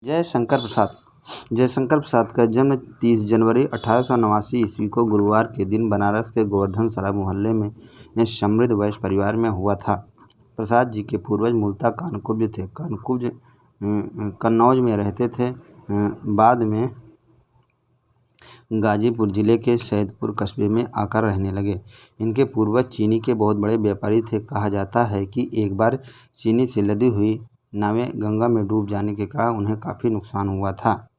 जयशंकर प्रसाद। जयशंकर प्रसाद का जन्म 30 जनवरी 1889 ईस्वी को गुरुवार के दिन बनारस के गोवर्धन सराय मोहल्ले में समृद्ध वैश्य परिवार में हुआ था। प्रसाद जी के पूर्वज मूलतः कानकुब्ज थे। कन्नौज में रहते थे। बाद में गाजीपुर जिले के सैदपुर कस्बे में आकर रहने लगे। इनके पूर्वज चीनी के बहुत बड़े व्यापारी थे। कहा जाता है कि एक बार चीनी से लदी हुई नावें गंगा में डूब जाने के कारण उन्हें काफ़ी नुकसान हुआ था।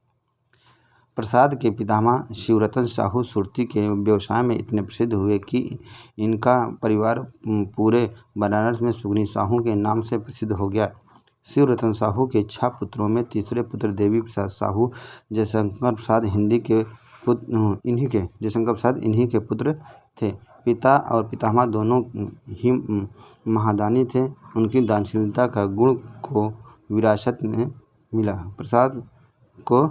प्रसाद के पितामह शिवरतन साहू सुरती के व्यवसाय में इतने प्रसिद्ध हुए कि इनका परिवार पूरे बनारस में सुगनी साहू के नाम से प्रसिद्ध हो गया। शिवरतन साहू के 6 पुत्रों में तीसरे पुत्र देवी प्रसाद साहू जयशंकर प्रसाद इन्हीं के पुत्र थे। पिता और पितामह दोनों ही महादानी थे। उनकी दानशीलता का गुण को विरासत में मिला। प्रसाद को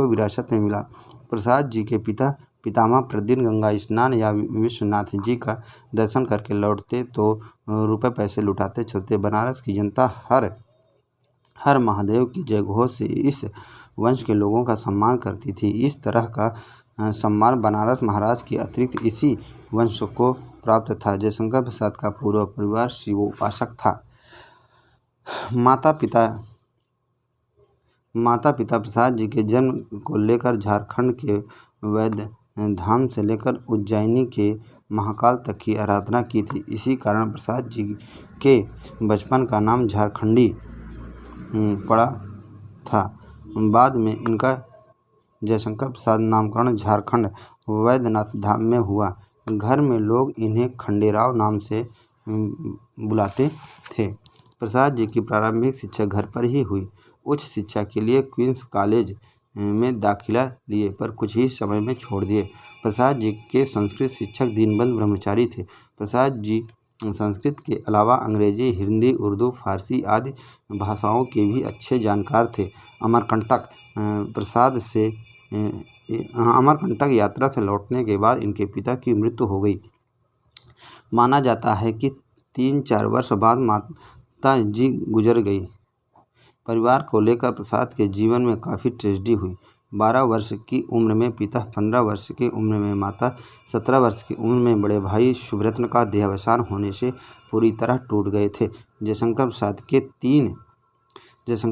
विरासत में मिला। प्रसाद जी के पितामह प्रतिदिन गंगा स्नान या विश्वनाथ जी का दर्शन करके लौटते तो रुपए पैसे लुटाते चलते। बनारस की जनता हर महादेव की जयघोष से इस वंश के लोगों का सम्मान करती थी। इस तरह का सम्मान बनारस महाराज के अतिरिक्त इसी वंश को प्राप्त था। जयशंकर प्रसाद का पूरा परिवार शिवोपासक था। माता पिता प्रसाद जी के जन्म को लेकर झारखंड के वैद्य धाम से लेकर उज्जैनी के महाकाल तक की आराधना की थी। इसी कारण प्रसाद जी के बचपन का नाम झारखंडी पड़ा था। बाद में इनका जयशंकर प्रसाद नामकरण झारखंड वैद्यनाथ धाम में हुआ। घर में लोग इन्हें खंडेराव नाम से बुलाते थे। प्रसाद जी की प्रारंभिक शिक्षा घर पर ही हुई। उच्च शिक्षा के लिए क्वींस कॉलेज में दाखिला लिए पर कुछ ही समय में छोड़ दिए। प्रसाद जी के संस्कृत शिक्षक दीनबंधु ब्रह्मचारी थे। प्रसाद जी संस्कृत के अलावा अंग्रेजी, हिंदी, उर्दू, फारसी आदि भाषाओं के भी अच्छे जानकार थे। अमरकंटक यात्रा से लौटने के बाद इनके पिता की मृत्यु हो गई। माना जाता है कि 3-4 वर्ष बाद माता जी गुजर गई। परिवार को लेकर प्रसाद के जीवन में काफ़ी ट्रेजेडी हुई। 12 वर्ष की उम्र में पिता, 15 वर्ष की उम्र में माता, 17 वर्ष की उम्र में बड़े भाई शुभरत्न का देहावसान होने से पूरी तरह टूट गए थे। जयशंकर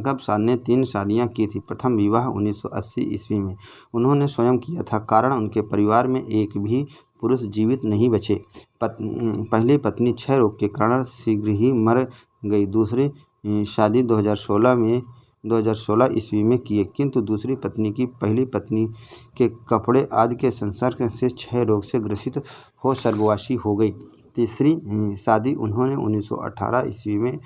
प्रसाद ने 3 शादियां की थी। प्रथम विवाह 1980 ईस्वी में उन्होंने स्वयं किया था। कारण उनके परिवार में एक भी पुरुष जीवित नहीं बचे। पहली पत्नी क्षय रोग के कारण शीघ्र ही मर गई। दूसरी शादी 2016 ईस्वी में की, किंतु दूसरी पत्नी की पहली पत्नी के कपड़े आदि के संसर्ग से क्षय रोग से ग्रसित हो स्वर्गवासी हो गई। तीसरी शादी उन्होंने 1918 ईस्वी में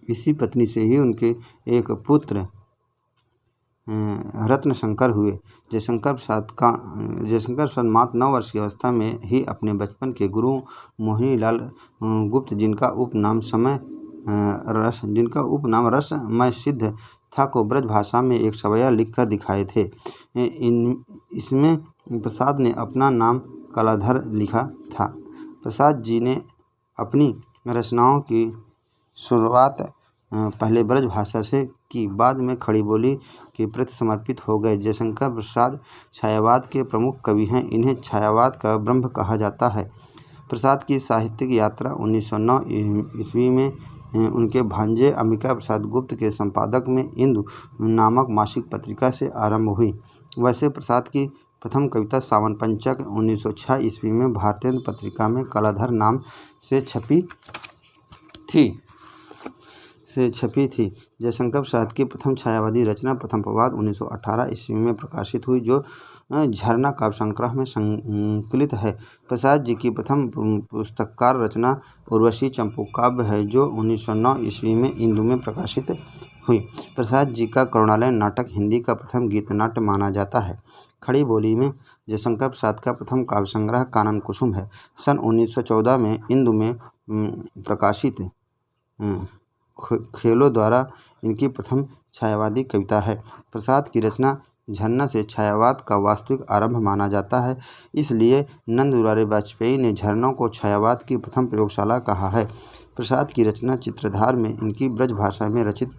इसी पत्नी से ही उनके एक पुत्र रत्नशंकर हुए। जयशंकर प्रसाद मात्र 9 वर्ष की अवस्था में ही अपने बचपन के गुरु मोहिनीलाल गुप्त, जिनका उपनाम रसमय सिद्ध था, को ब्रज भाषा में एक सवैया लिखकर दिखाए थे। इसमें प्रसाद ने अपना नाम कलाधर लिखा था। प्रसाद जी ने अपनी रचनाओं की शुरुआत पहले ब्रज भाषा से की, बाद में खड़ी बोली के प्रति समर्पित हो गए। जयशंकर प्रसाद छायावाद के प्रमुख कवि हैं। इन्हें छायावाद का ब्रह्म कहा जाता है। प्रसाद की साहित्यिक यात्रा 1909 ईस्वी में उनके भांजे अंबिका प्रसाद गुप्त के संपादक में इंदु नामक मासिक पत्रिका से आरंभ हुई। वैसे प्रसाद की प्रथम कविता सावन पंचक 1906 ईस्वी में भारतेंदु पत्रिका में कलाधर नाम से छपी थी। जयशंकर प्रसाद की प्रथम छायावादी रचना प्रथम प्रभात 1918 ईस्वी में प्रकाशित हुई, जो झरना काव्य संग्रह में संकलित है। प्रसाद जी की प्रथम पुस्तककार रचना उर्वशी चंपू काव्य है, जो 1909 ईस्वी में इंदु में प्रकाशित हुई। प्रसाद जी का करुणालय नाटक हिंदी का प्रथम गीत नाट्य माना जाता है। खड़ी बोली में जयशंकर प्रसाद का प्रथम काव्य संग्रह कानन कुसुम है। सन 1914 में इंदु में प्रकाशित खेलों द्वारा इनकी प्रथम छायावादी कविता है। प्रसाद की रचना झरना से छायावाद का वास्तविक आरंभ माना जाता है। इसलिए नंद दुलारे वाजपेयी ने झरनों को छायावाद की प्रथम प्रयोगशाला कहा है। प्रसाद की रचना चित्रधार में इनकी ब्रज भाषा में रचित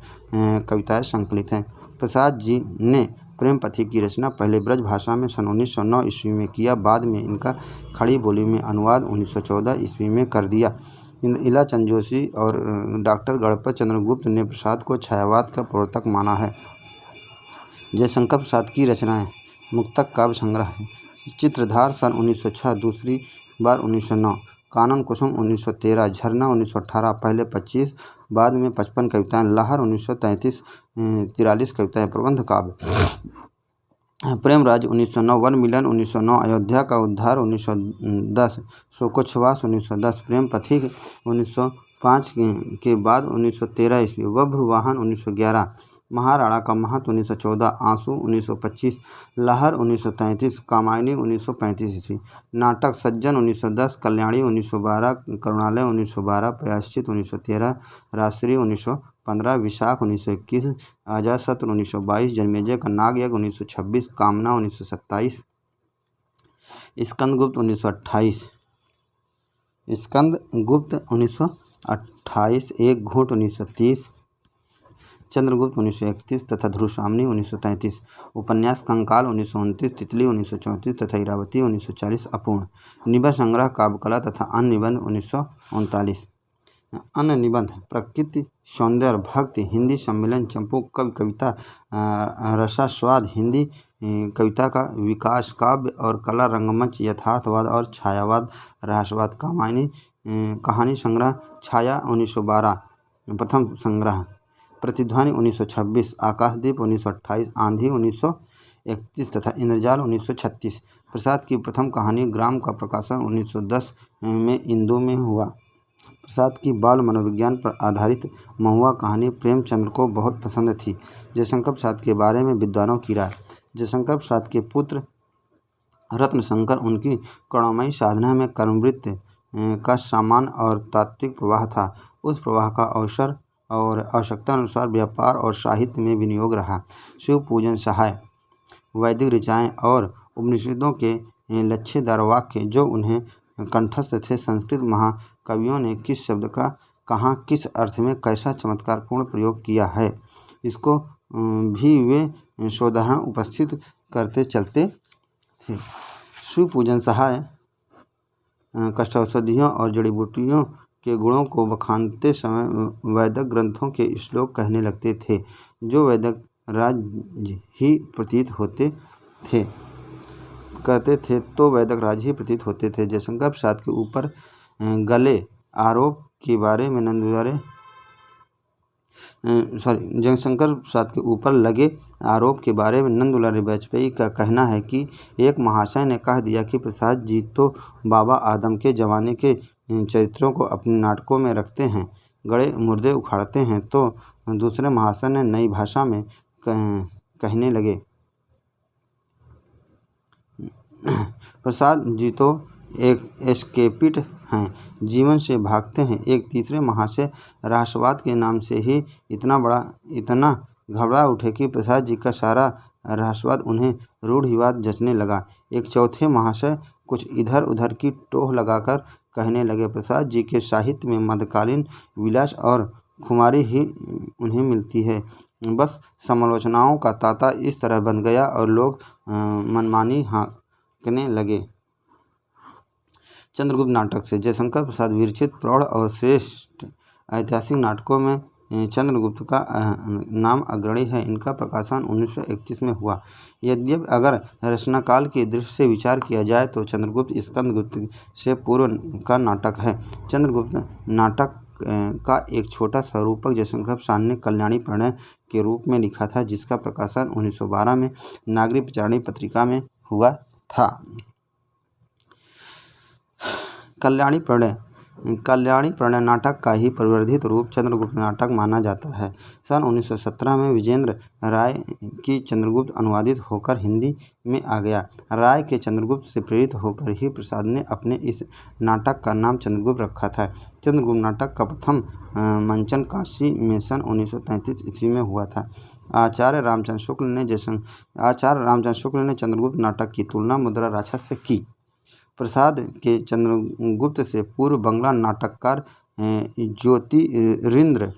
कविताएं संकलित हैं। प्रसाद जी ने प्रेम पथिक की रचना पहले ब्रज भाषा में सन 1909 ईस्वी में किया, बाद में इनका खड़ी बोली में अनुवाद 1914 ईस्वी में कर दिया। इला चंद जोशी और डॉक्टर गणपत चंद्रगुप्त ने प्रसाद को छायावाद का प्रवर्तक माना है। जयशंकर प्रसाद की रचनाएं मुक्तक काव्य संग्रह है। चित्रधार सन 1906, दूसरी बार 1909, कानन कुसुम 1913, झरना 1918, पहले 25 बाद में 55 कविताएं, लहर 1933, 43 कविताएं, प्रबंध काव्य, प्रेमराज 1909, वन मिलन 1909, अयोध्या का उद्धार 1910, शोकोच्छ्वास 1910, प्रेम पथिक 1905 के बाद 1913 ईस्वी, बभ्रुवाहन 1911, महाराणा का महत्व 1914, आंसू 1925, लहर 1933, कामायनी 1935 ईस्वी, नाटक सज्जन 1910, कल्याणी 1912, करुणालय 1912, प्रायश्चित 1913, राजश्री 1915, विशाख 1921, अजातशत्रु 1922, जन्मेजय का नागयज्ञ 1926, कामना 1927, स्कंदगुप्त 1928, स्कंदगुप्त 1928, एक घूंट 1930, चंद्रगुप्त 1931 तथा ध्रुवसामनी 1933, उपन्यास कंकाल 1929, तितली 1934 तथा इरावती 1940, अपूर्ण निबंध संग्रह काव्यकला तथा अन्य निबंध 1939। अन्य निबंध प्रकृति सौंदर्य भक्ति, हिंदी सम्मेलन, चंपू कवि कविता, रसास्वाद, हिंदी कविता का विकास, काव्य और कला, रंगमंच, यथार्थवाद और छायावाद, रहस्यवाद, कामायनी कहानी संग्रह, छाया 1912 प्रथम संग्रह, प्रतिध्वनि 1926, आकाशदीप 1928, आंधी 1931 तथा इंद्रजाल 1936। प्रसाद की प्रथम कहानी ग्राम का प्रकाशन 1910 में इंदु में हुआ। प्रसाद की बाल मनोविज्ञान पर आधारित महुआ कहानी प्रेमचंद्र को बहुत पसंद थी। जयशंकर प्रसाद के बारे में विद्वानों की राय। जयशंकर प्रसाद के पुत्र रत्नशंकर उनकी करुणामयी साधना में कर्मवृत्ति का सामान्य और तात्विक प्रवाह था। उस प्रवाह का अवसर और आवश्यकता अनुसार व्यापार और साहित्य में विनियोग रहा। शिव पूजन सहाय, वैदिक ऋचाएँ और उपनिषदों के लच्छेदार वाक्य जो उन्हें कंठस्थ थे, संस्कृत महाकवियों ने किस शब्द का कहाँ किस अर्थ में कैसा चमत्कारपूर्ण प्रयोग किया है, इसको भी वे सोदाहरण उपस्थित करते चलते थे। शिव पूजन सहाय कष्टौषधियों और जड़ी बूटियों के गुणों को बखानते समय वैदिक ग्रंथों के श्लोक कहने लगते थे, जो वैदिक राज ही प्रतीत होते थे कहते थे तो वैदिक राज ही प्रतीत होते थे। जयशंकर प्रसाद के ऊपर गले आरोप के बारे में जयशंकर प्रसाद के ऊपर लगे आरोप के बारे में नंदुलारी वाजपेयी का कहना है कि एक महाशय ने कह दिया कि प्रसाद जी तो बाबा आदम के ज़माने के चरित्रों को अपने नाटकों में रखते हैं, गड़े मुर्दे उखाड़ते हैं। तो दूसरे महाशय ने नई भाषा में कहने लगे, प्रसाद जी तो एक एस्केपिस्ट हैं, जीवन से भागते हैं। एक तीसरे महाशय रहस्यवाद के नाम से ही इतना घबरा उठे कि प्रसाद जी का सारा रहस्यवाद उन्हें रूढ़िवाद जचने लगा। एक चौथे महाशय कुछ इधर उधर की टोह लगाकर कहने लगे, प्रसाद जी के साहित्य में मध्यकालीन विलास और खुमारी ही उन्हें मिलती है। बस समालोचनाओं का तांता इस तरह बन गया और लोग मनमानी हाँकने लगे। चंद्रगुप्त नाटक से जयशंकर प्रसाद विरचित प्रौढ़ और श्रेष्ठ ऐतिहासिक नाटकों में चंद्रगुप्त का नाम अग्रणी है। इनका प्रकाशन 1931 में हुआ। यद्यपि अगर रचनाकाल की दृष्टि से विचार किया जाए तो चंद्रगुप्त स्कंदगुप्त से पूर्व का नाटक है। चंद्रगुप्त नाटक का एक छोटा सा रूपक जयशंकर प्रसाद ने कल्याणी प्रणय के रूप में लिखा था, जिसका प्रकाशन 1912 में नागरिक प्रचारणी पत्रिका में हुआ था। कल्याणी प्रणय नाटक का ही परिवर्धित रूप चंद्रगुप्त नाटक माना जाता है। सन 1917 में विजेंद्र राय की चंद्रगुप्त अनुवादित होकर हिंदी में आ गया। राय के चंद्रगुप्त से प्रेरित होकर ही प्रसाद ने अपने इस नाटक का नाम चंद्रगुप्त रखा था। चंद्रगुप्त नाटक का प्रथम मंचन काशी में सन 1933 ईस्वी में हुआ था। आचार्य रामचंद्र शुक्ल ने चंद्रगुप्त नाटक की तुलना मुद्रा राक्षस से की। प्रसाद के चंद्रगुप्त से पूर्व बंगला नाटककार ज्योतिरिंद्र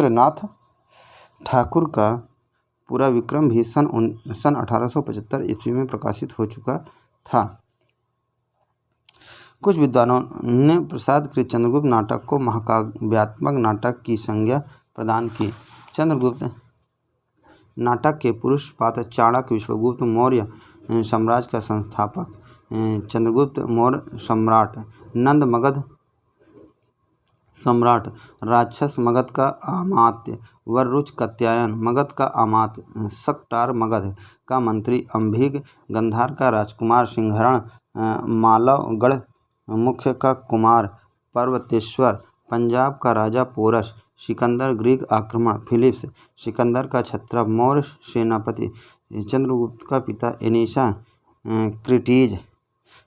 नाथ ठाकुर का पूरा विक्रम भी सन 1875 ईस्वी में प्रकाशित हो चुका था। कुछ विद्वानों ने प्रसाद के चंद्रगुप्त नाटक को महाकाव्यात्मक नाटक की संज्ञा प्रदान की। चंद्रगुप्त नाटक के पुरुष पात्र चाणक्य विश्वगुप्त मौर्य साम्राज्य का संस्थापक, चंद्रगुप्त मौर्य सम्राट, नंद मगध सम्राट, राक्षस मगध का अमात्य, वररुच कात्यायन मगध का अमात्य, सक्टार मगध का मंत्री, अंभिक गंधार का राजकुमार, सिंहरण मालवगढ़ मुख्य का कुमार, पर्वतेश्वर पंजाब का राजा पोरस, सिकंदर ग्रीक आक्रमण, फिलिप्स सिकंदर का क्षत्रप, मौर्य सेनापति, चंद्रगुप्त का पिता एनीसा क्रिटीज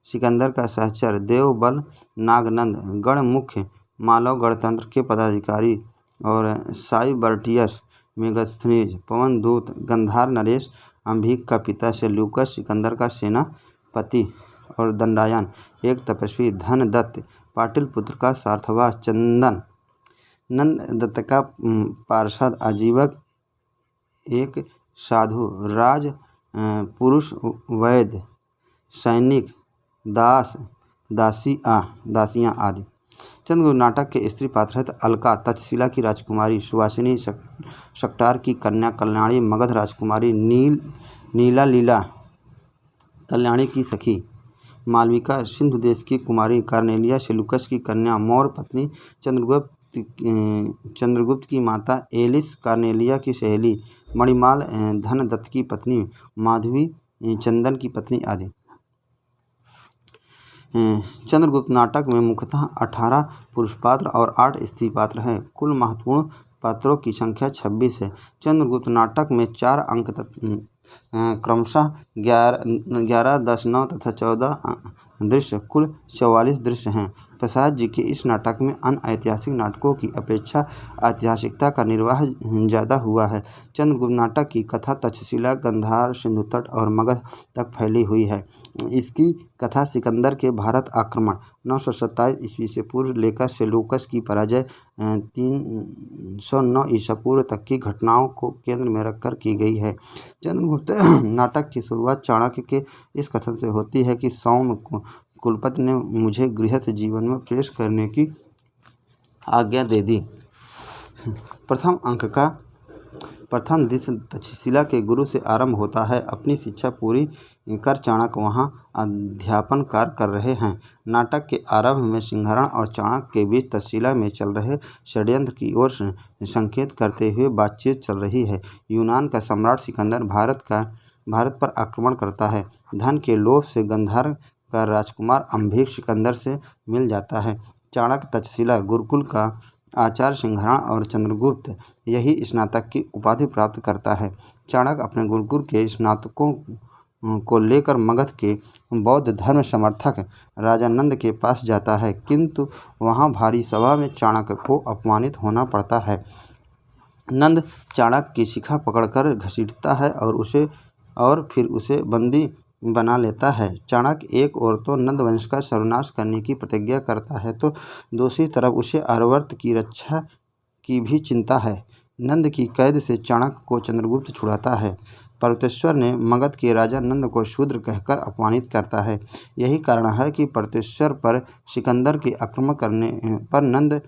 सिकंदर का सहचर, देवबल नागनंद गढ़ मुख्य, मालव गणतंत्र के पदाधिकारी और साइबर्टियस मेगास्थनीज पवनदूत, गंधार नरेश अंभिक का पिता, सेल्यूकस सिकंदर का सेनापति और दंडायन एक तपस्वी, धन दत्त पाटिलपुत्र का सार्थवास, चंदन नंद दत्त का पार्षद, आजीवक एक साधु, राज पुरुष, वैद्य, सैनिक, दास दासियाँ आदि। चंद्रगुप्त नाटक के स्त्री पात्र हैं अलका तक्षशिला की राजकुमारी, सुवासिनी सक्टार की कन्या, कल्याणी मगध राजकुमारी, नीला लीला कल्याणी की सखी, मालविका सिंधु देश की कुमारी, कार्नेलिया सेल्यूकस की कन्या, मौर्य पत्नी चंद्रगुप्त की माता, एलिस कार्नेलिया की सहेली, मणिमाल धनदत्त की पत्नी, माधवी चंदन की पत्नी आदि। चंद्रगुप्त नाटक में मुख्यतः 18 पुरुष पात्र और 8 स्त्री पात्र हैं। कुल महत्वपूर्ण पात्रों की संख्या 26 है। चंद्रगुप्त नाटक में 4 अंक क्रमशः 11, 10, 9 तथा 14 दृश्य, कुल 44 दृश्य हैं। प्रसाद जी के इस नाटक में अन्य ऐतिहासिक नाटकों की अपेक्षा ऐतिहासिकता का निर्वाह ज़्यादा हुआ है। चंद्रगुप्त नाटक की कथा तक्षशिला, गंधार, सिंधु तट और मगध तक फैली हुई है। इसकी कथा सिकंदर के भारत आक्रमण 927 ईस्वी से पूर्व लेकर सेल्यूकस की पराजय 309 ईसा पूर्व तक की घटनाओं को केंद्र में रखकर की गई है। चंद्रगुप्त नाटक की शुरुआत चाणक्य के इस कथन से होती है कि सौम्य कुलपति ने मुझे गृहस्थ जीवन में प्रवेश करने की आज्ञा दे दी। प्रथम अंक का प्रथम दृश्य तक्षशिला के गुरु से आरंभ होता है। अपनी शिक्षा पूरी कर चाणक्य वहां अध्यापन कार्य कर रहे हैं। नाटक के आरंभ में सिंहरण और चाणक्य के बीच तक्षशिला में चल रहे षड्यंत्र की ओर संकेत करते हुए बातचीत चल रही है। यूनान का सम्राट सिकंदर भारत पर आक्रमण करता है। धन के लोभ से गंधार का राजकुमार अंभिक सिकंदर से मिल जाता है। चाणक्य तक्षशिला गुरुकुल का आचार्य सिंहरण और चंद्रगुप्त यही स्नातक की उपाधि प्राप्त करता है। चाणक्य अपने गुरुकुल के स्नातकों को लेकर मगध के बौद्ध धर्म समर्थक राजा नंद के पास जाता है, किंतु वहां भारी सभा में चाणक्य को अपमानित होना पड़ता है। नंद चाणक्य की शिखा पकड़कर घसीटता है और फिर उसे बंदी बना लेता है। चाणक्य एक ओर तो नंद वंश का सर्वनाश करने की प्रतिज्ञा करता है, तो दूसरी तरफ उसे आर्यावर्त की रक्षा की भी चिंता है। नंद की कैद से चाणक्य को चंद्रगुप्त छुड़ाता है। पर्वतेश्वर ने मगध के राजा नंद को शूद्र कहकर अपमानित करता है। यही कारण है कि पर्वतेश्वर पर सिकंदर के आक्रमण करने पर नंद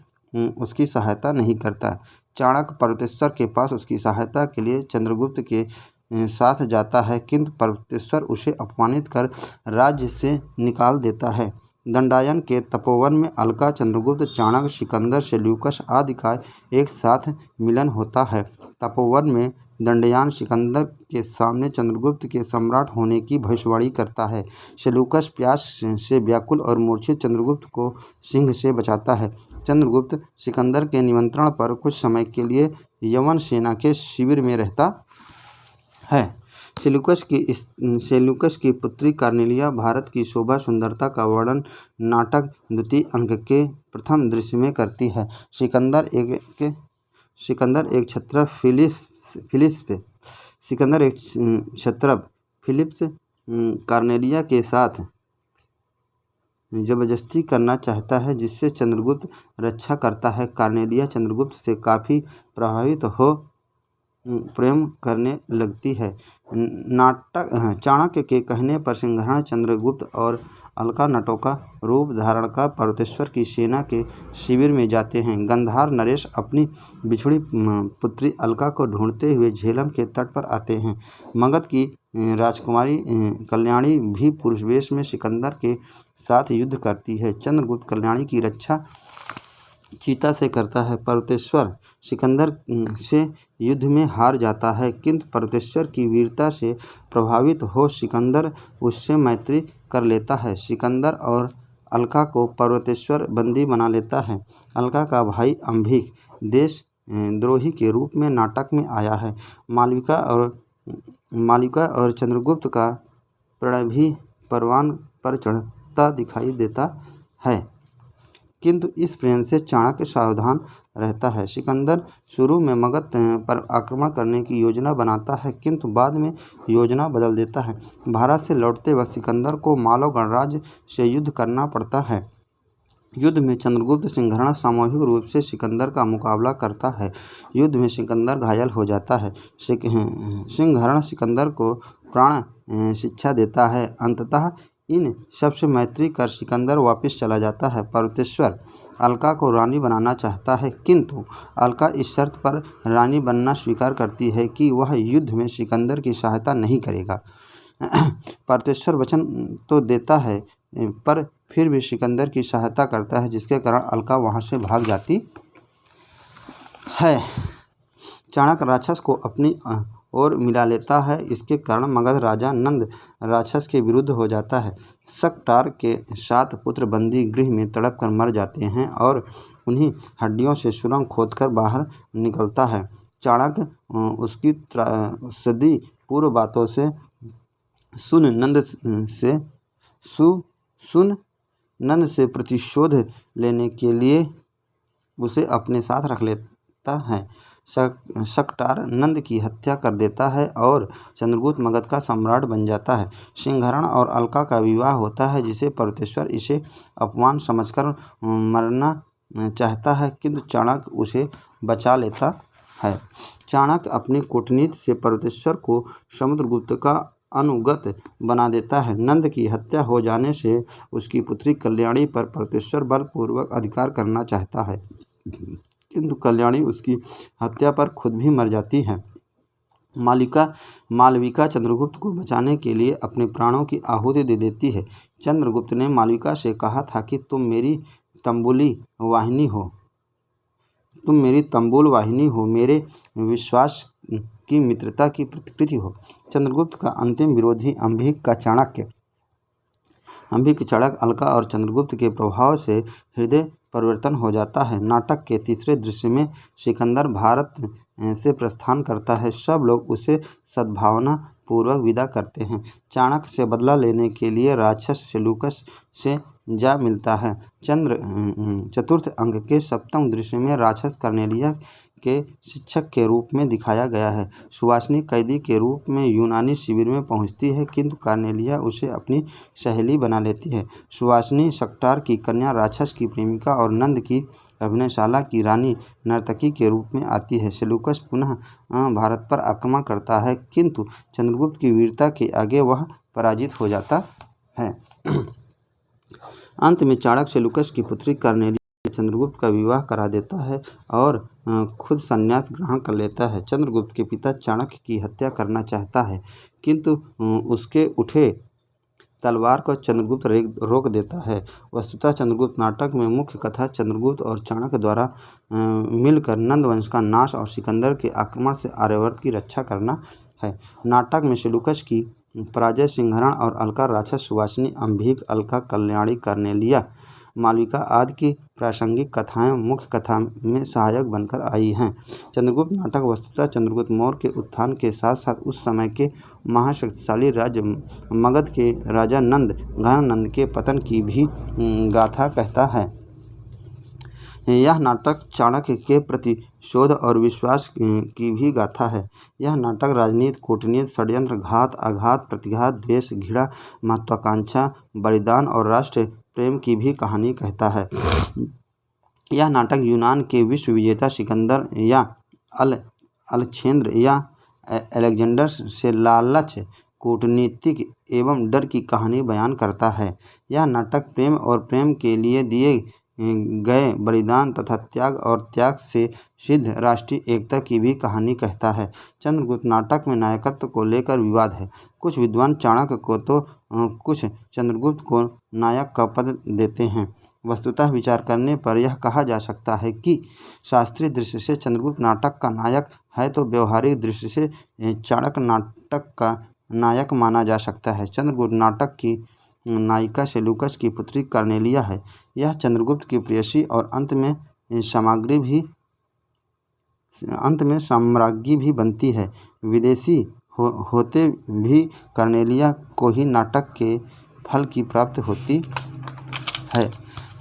उसकी सहायता नहीं करता। चाणक्य पर्वतेश्वर के पास उसकी सहायता के लिए चंद्रगुप्त के साथ जाता है, किंतु पर्वतेश्वर उसे अपमानित कर राज्य से निकाल देता है। दंडायन के तपोवन में अलका, चंद्रगुप्त, चाणक्य, सिकंदर, सेल्यूकस आदि का एक साथ मिलन होता है। तपोवन में दंडयान सिकंदर के सामने चंद्रगुप्त के सम्राट होने की भविष्यवाणी करता है। सेल्यूकस प्यास से व्याकुल और मूर्छित चंद्रगुप्त को सिंह से बचाता है। चंद्रगुप्त सिकंदर के निमंत्रण पर कुछ समय के लिए यवन सेना के शिविर में रहता है। सेल्यूकस की पुत्री कार्नेलिया भारत की शोभा सुंदरता का वर्णन नाटक द्वितीय अंक के प्रथम दृश्य में करती है। सिकंदर एक क्षत्रप फिलिप्स कार्नेलिया के साथ जबरदस्ती करना चाहता है, जिससे चंद्रगुप्त रक्षा करता है। कार्नेलिया चंद्रगुप्त से काफ़ी प्रभावित हो प्रेम करने लगती है। नाटक चाणक्य के कहने पर सिंहरण चंद्रगुप्त और अलका नटों का रूप धारण कर पर्वतेश्वर की सेना के शिविर में जाते हैं। गंधार नरेश अपनी बिछड़ी पुत्री अलका को ढूंढते हुए झेलम के तट पर आते हैं। मगध की राजकुमारी कल्याणी भी पुरुष वेश में सिकंदर के साथ युद्ध करती है। चंद्रगुप्त कल्याणी की रक्षा चीता से करता है। पर्वतेश्वर सिकंदर से युद्ध में हार जाता है, किंतु पर्वतेश्वर की वीरता से प्रभावित हो सिकंदर उससे मैत्री कर लेता है। सिकंदर और अलका को पर्वतेश्वर बंदी बना लेता है। अलका का भाई अंबिक देश द्रोही के रूप में नाटक में आया है। मालविका और चंद्रगुप्त का प्रणय भी परवान पर चढ़ता दिखाई देता है, किंतु इस प्रेम से चाणक्य सावधान रहता है। सिकंदर शुरू में मगध पर आक्रमण करने की योजना बनाता है, किंतु बाद में योजना बदल देता है। भारत से लौटते वक्त सिकंदर को मालव गणराज्य से युद्ध करना पड़ता है। युद्ध में चंद्रगुप्त सिंहरण सामूहिक रूप से सिकंदर का मुकाबला करता है। युद्ध में सिकंदर घायल हो जाता है। सिंहरण सिकंदर को प्राण शिक्षा देता है। अंततः इन सबसे मैत्री कर सिकंदर वापस चला जाता है। पर्वतेश्वर अलका को रानी बनाना चाहता है, किंतु अलका इस शर्त पर रानी बनना स्वीकार करती है कि वह युद्ध में सिकंदर की सहायता नहीं करेगा। पर्वतेश्वर वचन तो देता है, पर फिर भी सिकंदर की सहायता करता है, जिसके कारण अलका वहां से भाग जाती है। चाणक्य राक्षस को अपनी ओर मिला लेता है। इसके कारण मगध राजा नंद राक्षस के विरुद्ध हो जाता है। शकटार के 7 पुत्र बंदी गृह में तड़प कर मर जाते हैं और उन्हीं हड्डियों से सुरंग खोदकर बाहर निकलता है। चाणक्य उसकी त्रासदी पूर्व बातों से सुन नंद से प्रतिशोध लेने के लिए उसे अपने साथ रख लेता है। शकटार नंद की हत्या कर देता है और चंद्रगुप्त मगध का सम्राट बन जाता है। सिंहरण और अलका का विवाह होता है, जिसे पर्वतेश्वर इसे अपमान समझकर मरना चाहता है, किंतु चाणक्य उसे बचा लेता है। चाणक्य अपनी कूटनीति से पर्वतेश्वर को समुद्रगुप्त का अनुगत बना देता है। नंद की हत्या हो जाने से उसकी पुत्री कल्याणी पर पर्वतेश्वर बलपूर्वक अधिकार करना चाहता है, किंतु कल्याणी उसकी हत्या पर खुद भी मर जाती है। मालविका चंद्रगुप्त को बचाने के लिए अपने प्राणों की आहुति दे देती है। चंद्रगुप्त ने मालविका से कहा था कि तुम मेरी तंबुल वाहिनी हो, मेरे विश्वास की मित्रता की प्रतिकृति हो। चंद्रगुप्त का अंतिम विरोधी अंबिक चाणक्य अलका और चंद्रगुप्त के प्रभाव से हृदय परिवर्तन हो जाता है। नाटक के तीसरे दृश्य में सिकंदर भारत से प्रस्थान करता है। सब लोग उसे सद्भावना पूर्वक विदा करते हैं। चाणक्य से बदला लेने के लिए राक्षस सेल्यूकस से जा मिलता है। चतुर्थ अंक के 7वें दृश्य में राक्षस कार्नेलिया के शिक्षक के रूप में दिखाया गया है। सुवासिनी कैदी के रूप में यूनानी शिविर में पहुंचती है, किंतु कार्नेलिया उसे अपनी सहेली बना लेती है। सुवासिनी शकटार की कन्या, राक्षस की प्रेमिका और नंद की अभिनयशाला की रानी नर्तकी के रूप में आती है। सेल्यूकस पुनः भारत पर आक्रमण करता है, किंतु चंद्रगुप्त की वीरता के आगे वह पराजित हो जाता है। अंत में चाणक्य सेल्यूकस की पुत्री कार्नेलिया चंद्रगुप्त का विवाह करा देता है और खुद संन्यास ग्रहण कर लेता है। चंद्रगुप्त के पिता चाणक्य की हत्या करना चाहता है, किंतु उसके उठे तलवार को चंद्रगुप्त रोक देता है। वस्तुतः चंद्रगुप्त नाटक में मुख्य कथा चंद्रगुप्त और चाणक्य द्वारा मिलकर नंद वंश का नाश और सिकंदर के आक्रमण से आर्यावर्त की रक्षा करना है। नाटक में सेल्यूकस की पराजय, सिंहरण और अलका राक्षस, सुवासिनी, अंबिक, अलका, कल्याणी, कार्नेलिया, मालविका आदि की प्रासंगिक कथाएं मुख्य कथा में सहायक बनकर आई हैं। चंद्रगुप्त नाटक वस्तुतः चंद्रगुप्त मौर्य के उत्थान के साथ साथ उस समय के महाशक्तिशाली राज्य मगध के राजा घनानंद के पतन की भी गाथा कहता है। यह नाटक चाणक्य के प्रतिशोध और विश्वास की भी गाथा है। यह नाटक राजनीति, कूटनीति, षड्यंत्र, घात, आघात, प्रतिघात, द्वेष, घृणा, महत्वाकांक्षा, बलिदान और राष्ट्र प्रेम की भी कहानी कहता है। यह नाटक यूनान के विश्व विजेता सिकंदर या अलेक्जेंडर या अलेक्जेंडर से लालच, कूटनीतिक एवं डर की कहानी बयान करता है। यह नाटक प्रेम और प्रेम के लिए दिए गए बलिदान तथा त्याग और त्याग से सिद्ध राष्ट्रीय एकता की भी कहानी कहता है। चंद्रगुप्त नाटक में नायकत्व को लेकर विवाद है। कुछ विद्वान चाणक्य को तो कुछ चंद्रगुप्त को नायक का पद देते हैं। वस्तुतः विचार करने पर यह कहा जा सकता है कि शास्त्रीय दृष्टि से चंद्रगुप्त नाटक का नायक है तो व्यवहारिक दृष्टि से चाणक्य नाटक का नायक माना जा सकता है। चंद्रगुप्त नाटक की नायिका सेल्यूकस की पुत्री कार्नेलिया है। यह चंद्रगुप्त की प्रेयसी और अंत में साम्राज्ञी भी बनती है। विदेशी होते भी कार्नेलिया को ही नाटक के फल की प्राप्ति होती है।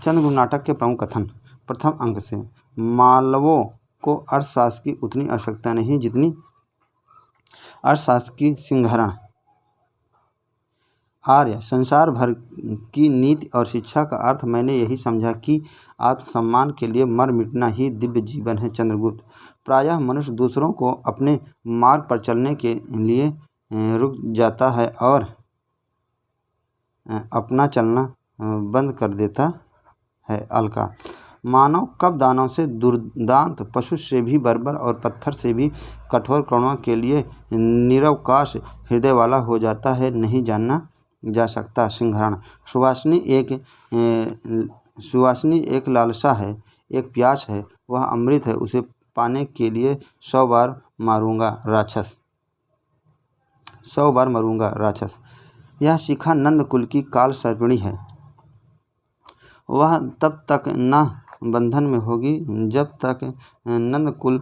चंद्रगुप्त नाटक के प्रमुख कथन। प्रथम अंक से मालवों को अर्थशास्त्र की उतनी आवश्यकता नहीं जितनी अर्थशास्त्र की सिंहरण। आर्य संसार भर की नीति और शिक्षा का अर्थ मैंने यही समझा कि आत्मसम्मान के लिए मर मिटना ही दिव्य जीवन है। चंद्रगुप्त प्रायः मनुष्य दूसरों को अपने मार्ग पर चलने के लिए रुक जाता है और अपना चलना बंद कर देता है। अलका मानव कब दानव से दुर्दांत, पशु से भी बर्बर और पत्थर से भी कठोर करुणा के लिए निरवकाश हृदय वाला हो जाता है, नहीं जानना जा सकता। सिंहरण सुवासिनी एक लालसा है, एक प्यास है, वह अमृत है, उसे पाने के लिए 100 बार मारूंगा राक्षस। यह शिखा नंद कुल की काल सर्पिणी है। वह तब तक न बंधन में होगी जब तक नंद कुल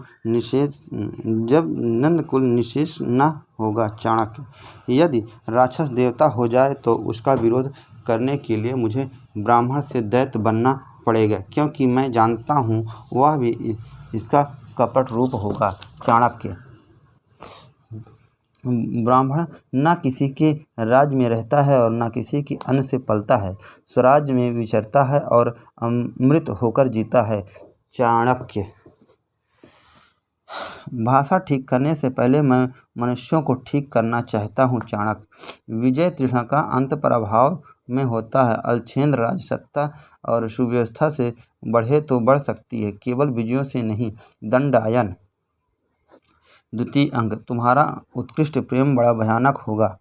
निशेष न होगा। चाणक्य यदि राक्षस देवता हो जाए तो उसका विरोध करने के लिए मुझे ब्राह्मण से दैत्य बनना पड़ेगा, क्योंकि मैं जानता हूँ वह भी इसका कपट रूप होगा। चाणक्य ब्राह्मण न किसी के राज्य में रहता है और न किसी की अन्न से पलता है, स्वराज्य में विचरता है और अमृत होकर जीता है। चाणक्य भाषा ठीक करने से पहले मैं मनुष्यों को ठीक करना चाहता हूँ। चाणक्य विजय तृष्णा का अंत प्रभाव में होता है। अल्छेंद्र राज सत्ता और सुव्यवस्था से बढ़े तो बढ़ सकती है, केवल विजयों से नहीं। दंडायन द्वितीय अंक तुम्हारा उत्कृष्ट प्रेम बड़ा भयानक होगा,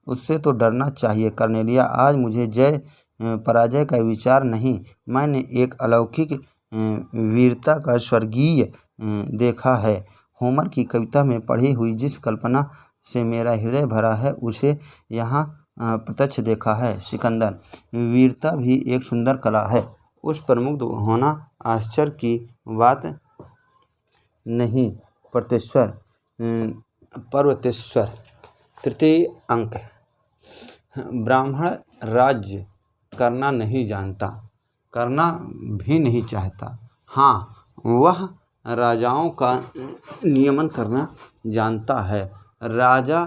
उससे तो डरना चाहिए। कार्नेलिया आज मुझे जय पराजय का विचार नहीं, मैंने एक अलौकिक वीरता का स्वर्गीय देखा है। होमर की कविता में पढ़ी हुई जिस कल्पना से मेरा हृदय भरा है उसे यहाँ प्रत्यक्ष देखा है। सिकंदर वीरता भी एक सुंदर कला है, उस पर मुग्ध होना आश्चर्य की बात नहीं। पर्वतेश्वर तृतीय अंक ब्राह्मण राज्य करना नहीं जानता, करना भी नहीं चाहता। हाँ, वह राजाओं का नियमन करना जानता है, राजा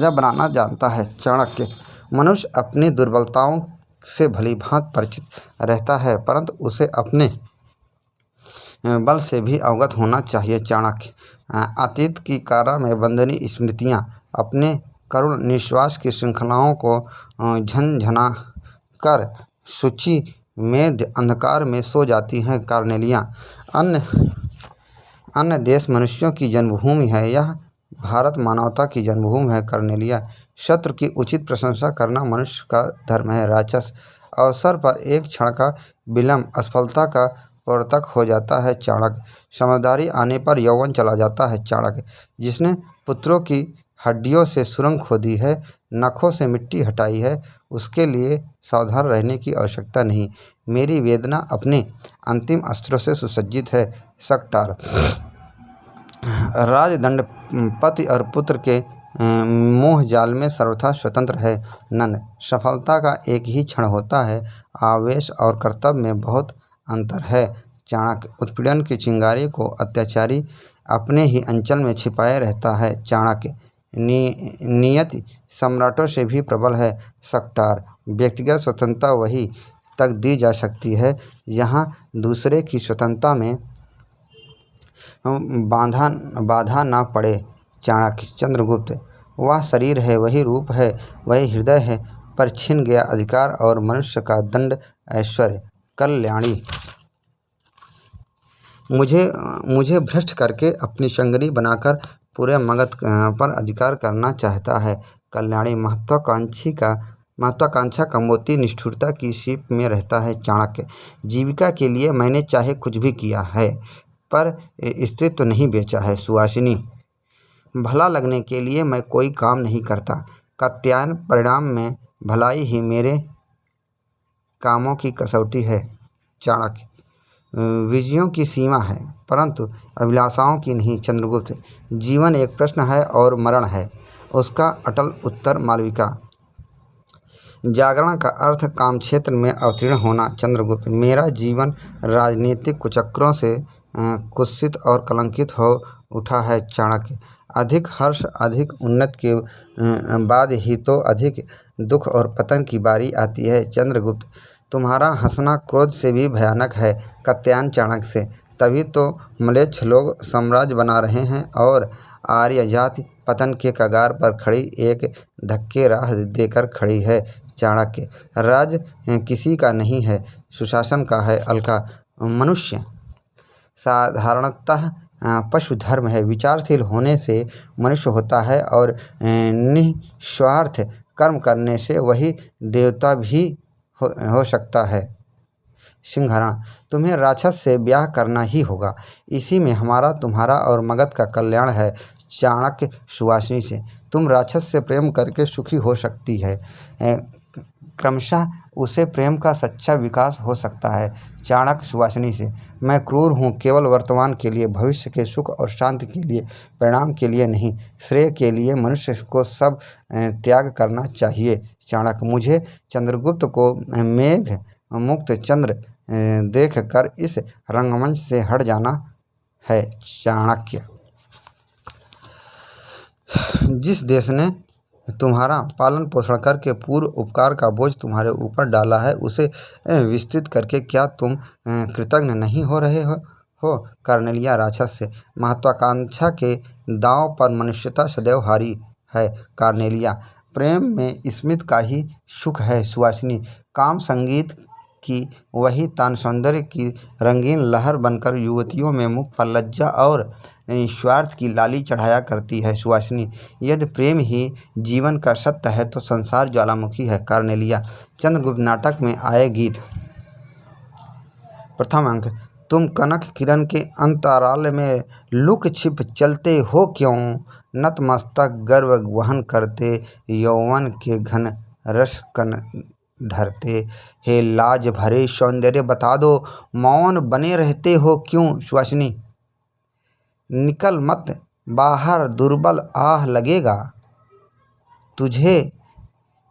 बनाना जानता है। चाणक्य मनुष्य अपनी दुर्बलताओं से भली भांति परिचित रहता है, परंतु उसे अपने बल से भी अवगत होना चाहिए। चाणक्य अतीत की कारा में बंधनी स्मृतियाँ अपने करुण निश्वास की श्रृंखलाओं को झनझना कर सूची में अंधकार में सो जाती हैं। कार्नेलिया अन्य देश मनुष्यों की जन्मभूमि है, यह भारत मानवता की जन्मभूमि है। कार्नेलिया शत्रु की उचित प्रशंसा करना मनुष्य का धर्म है। राक्षस अवसर पर एक क्षण का विलंब असफलता का प्रवर्तक हो जाता है। चाणक्य समझदारी आने पर यौवन चला जाता है। चाणक्य जिसने पुत्रों की हड्डियों से सुरंग खोदी है, नखों से मिट्टी हटाई है, उसके लिए सावधान रहने की आवश्यकता नहीं। मेरी वेदना अपने अंतिम अस्त्रों से सुसज्जित है। सकटार राजदंड पति और पुत्र के मोह जाल में सर्वथा स्वतंत्र है। नंद सफलता का एक ही क्षण होता है, आवेश और कर्तव्य में बहुत अंतर है। चाणक्य उत्पीड़न की चिंगारी को अत्याचारी अपने ही अंचल में छिपाए रहता है। चाणक्य नियति सम्राटों से भी प्रबल है। सकटार व्यक्तिगत स्वतंत्रता वही तक दी जा सकती है यहाँ दूसरे की स्वतंत्रता में बाधा ना पड़े। चाणक्य चंद्रगुप्त वह शरीर है, वही रूप है, वही हृदय है, पर छिन गया अधिकार और मनुष्य का दंड ऐश्वर्य। कल्याणी मुझे भ्रष्ट करके अपनी संगनी बनाकर पूरे मगध पर अधिकार करना चाहता है। कल्याणी महत्वाकांक्षा का मोती निष्ठुरता की सीप में रहता है। चाणक्य जीविका के लिए मैंने चाहे कुछ भी किया है, पर अस्तित्व नहीं बेचा है। सुहासिनी भला लगने के लिए मैं कोई काम नहीं करता। कात्यायन परिणाम में भलाई ही मेरे कामों की कसौटी है। चाणक्य विजयों की सीमा है, परंतु अभिलाषाओं की नहीं। चंद्रगुप्त जीवन एक प्रश्न है और मरण है उसका अटल उत्तर। मालविका जागरण का अर्थ काम क्षेत्र में अवतीर्ण होना। चंद्रगुप्त मेरा जीवन राजनीतिक कुचक्रों से कुत्सित और कलंकित हो उठा है। चाणक्य अधिक हर्ष अधिक उन्नति के बाद ही तो अधिक दुख और पतन की बारी आती है। चंद्रगुप्त तुम्हारा हंसना क्रोध से भी भयानक है। कात्यायन चाणक्य से तभी तो म्लेच्छ लोग साम्राज्य बना रहे हैं और आर्य जाति पतन के कगार पर खड़ी एक धक्के राह देकर खड़ी है। चाणक्य राज किसी का नहीं है, सुशासन का है। अलका मनुष्य साधारणतः पशु धर्म है। विचारशील होने से मनुष्य होता है और निस्वार्थ कर्म करने से वही देवता भी हो सकता है। सिंहरण तुम्हें राक्षस से ब्याह करना ही होगा, इसी में हमारा तुम्हारा और मगध का कल्याण है। चाणक्य सुहासिनी से तुम राक्षस से प्रेम करके सुखी हो सकती है, क्रमशः उसे प्रेम का सच्चा विकास हो सकता है। चाणक्य सुहासिनी से मैं क्रूर हूँ केवल वर्तमान के लिए, भविष्य के सुख और शांति के लिए, परिणाम के लिए नहीं। श्रेय के लिए मनुष्य को सब त्याग करना चाहिए। चाणक्य मुझे चंद्रगुप्त को मेघ मुक्त चंद्र देख कर इस रंगमंच से हट जाना है। चाणक्य जिस देश ने तुम्हारा पालन पोषण करके पूर्व उपकार का बोझ तुम्हारे ऊपर डाला है, उसे विस्तृत करके क्या तुम कृतज्ञ नहीं हो रहे हो? कार्नेलिया राक्षस से महत्वाकांक्षा के दांव पर मनुष्यता सदैव हारी है। कार्नेलिया प्रेम में स्मित का ही सुख है। सुहासिनी काम संगीत की वही तान सौंदर्य की रंगीन लहर बनकर युवतियों में मुख पर लज्जा और स्वार्थ की लाली चढ़ाया करती है। सुहासिनी यदि प्रेम ही जीवन का सत्य है तो संसार ज्वालामुखी है। कार्नेलिया चंद्रगुप्त नाटक में आए गीत। प्रथम अंक तुम कनक किरण के अंतराल में लुक छिप चलते हो क्यों? नतमस्तक गर्व वहन करते यौवन के घन रस कन ढरते। हे लाज भरे सौंदर्य बता दो, मौन बने रहते हो क्यों? सुहासिनी निकल मत बाहर, दुर्बल आह लगेगा तुझे।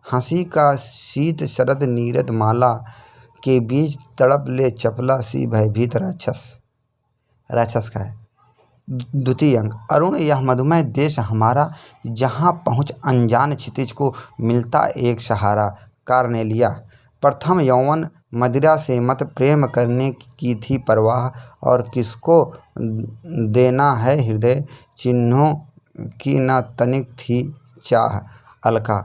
हंसी का शीत शरद नीरद माला के बीच तड़प ले चपला सी भयभीत राक्षस का है। द्वितीय अंक अरुण यह मधुमय देश हमारा, जहाँ पहुँच अनजान क्षितिज को मिलता एक सहारा। कार्नेलिया प्रथम यौवन मदिरा से मत प्रेम करने की थी परवाह, और किसको देना है हृदय चिन्हों की न तनिक थी चाह। अलका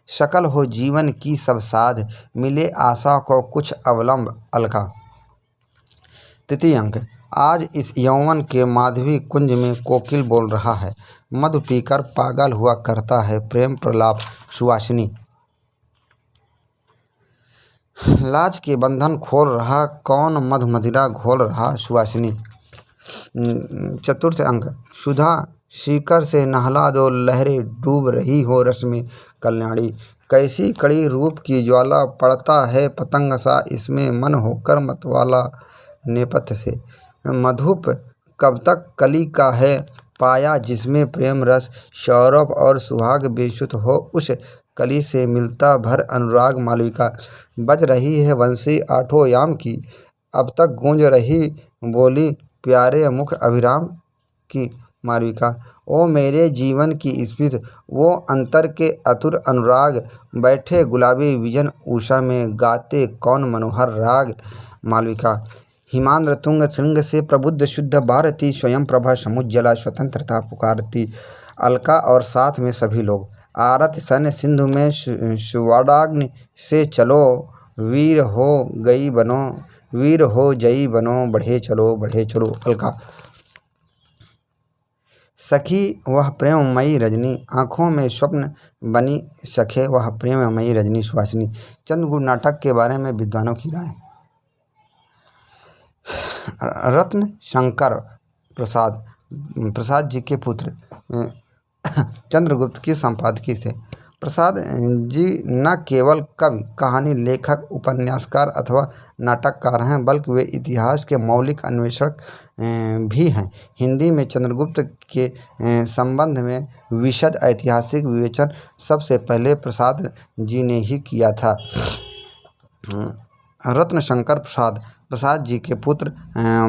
शकल हो जीवन की सब साध, मिले आशा को कुछ अवलंब। अलका तृतीय अंक आज इस यौवन के माधवी कुंज में कोकिल बोल रहा है, मधु पीकर पागल हुआ करता है प्रेम प्रलाप। सुहासिनी लाज के बंधन खोल रहा कौन मधु मदिरा घोल रहा। सुहासिनी चतुर्थ अंक सुधा शिखर से नहला दो, लहरें डूब रही हो रस में। कल्याणी कैसी कड़ी रूप की ज्वाला, पड़ता है पतंग सा इसमें मन होकर मतवाला। नेपथ्य से मधुप कब तक कली का है पाया, जिसमें प्रेम रस सौरभ और सुहाग बेसुध हो, उस कली से मिलता भर अनुराग। मालविका बज रही है बंसी आठों याम की, अब तक गूंज रही बोली प्यारे मुख अभिराम की। मालविका। ओ मेरे जीवन की स्मृति, वो अंतर के अतुर अनुराग, बैठे गुलाबी विजन उषा में, गाते कौन मनोहर राग। मालविका। हिमांद्र तुंग श्रृंग से प्रबुद्ध शुद्ध भारती, स्वयं प्रभा समुज्ज्वला स्वतंत्रता पुकारती। अलका और साथ में सभी लोग, आरत सन सिंधु में सुवर्णाग्नि से चलो, वीर हो गई बनो, वीर हो जई बनो, बढ़े चलो अलका। सखी वह प्रेममयी रजनी, आँखों में स्वप्न बनी सखे वह प्रेममयी रजनी सुहासिनी। चंद्रगुप्त नाटक के बारे में विद्वानों की राय। रत्न शंकर प्रसाद जी के पुत्र चंद्रगुप्त की संपादकी से। प्रसाद जी न केवल कवि, कहानी लेखक, उपन्यासकार अथवा नाटककार हैं, बल्कि वे इतिहास के मौलिक अन्वेषक भी हैं। हिंदी में चंद्रगुप्त के संबंध में विशद ऐतिहासिक विवेचन सबसे पहले प्रसाद जी ने ही किया था। रत्नशंकर प्रसाद जी के पुत्र,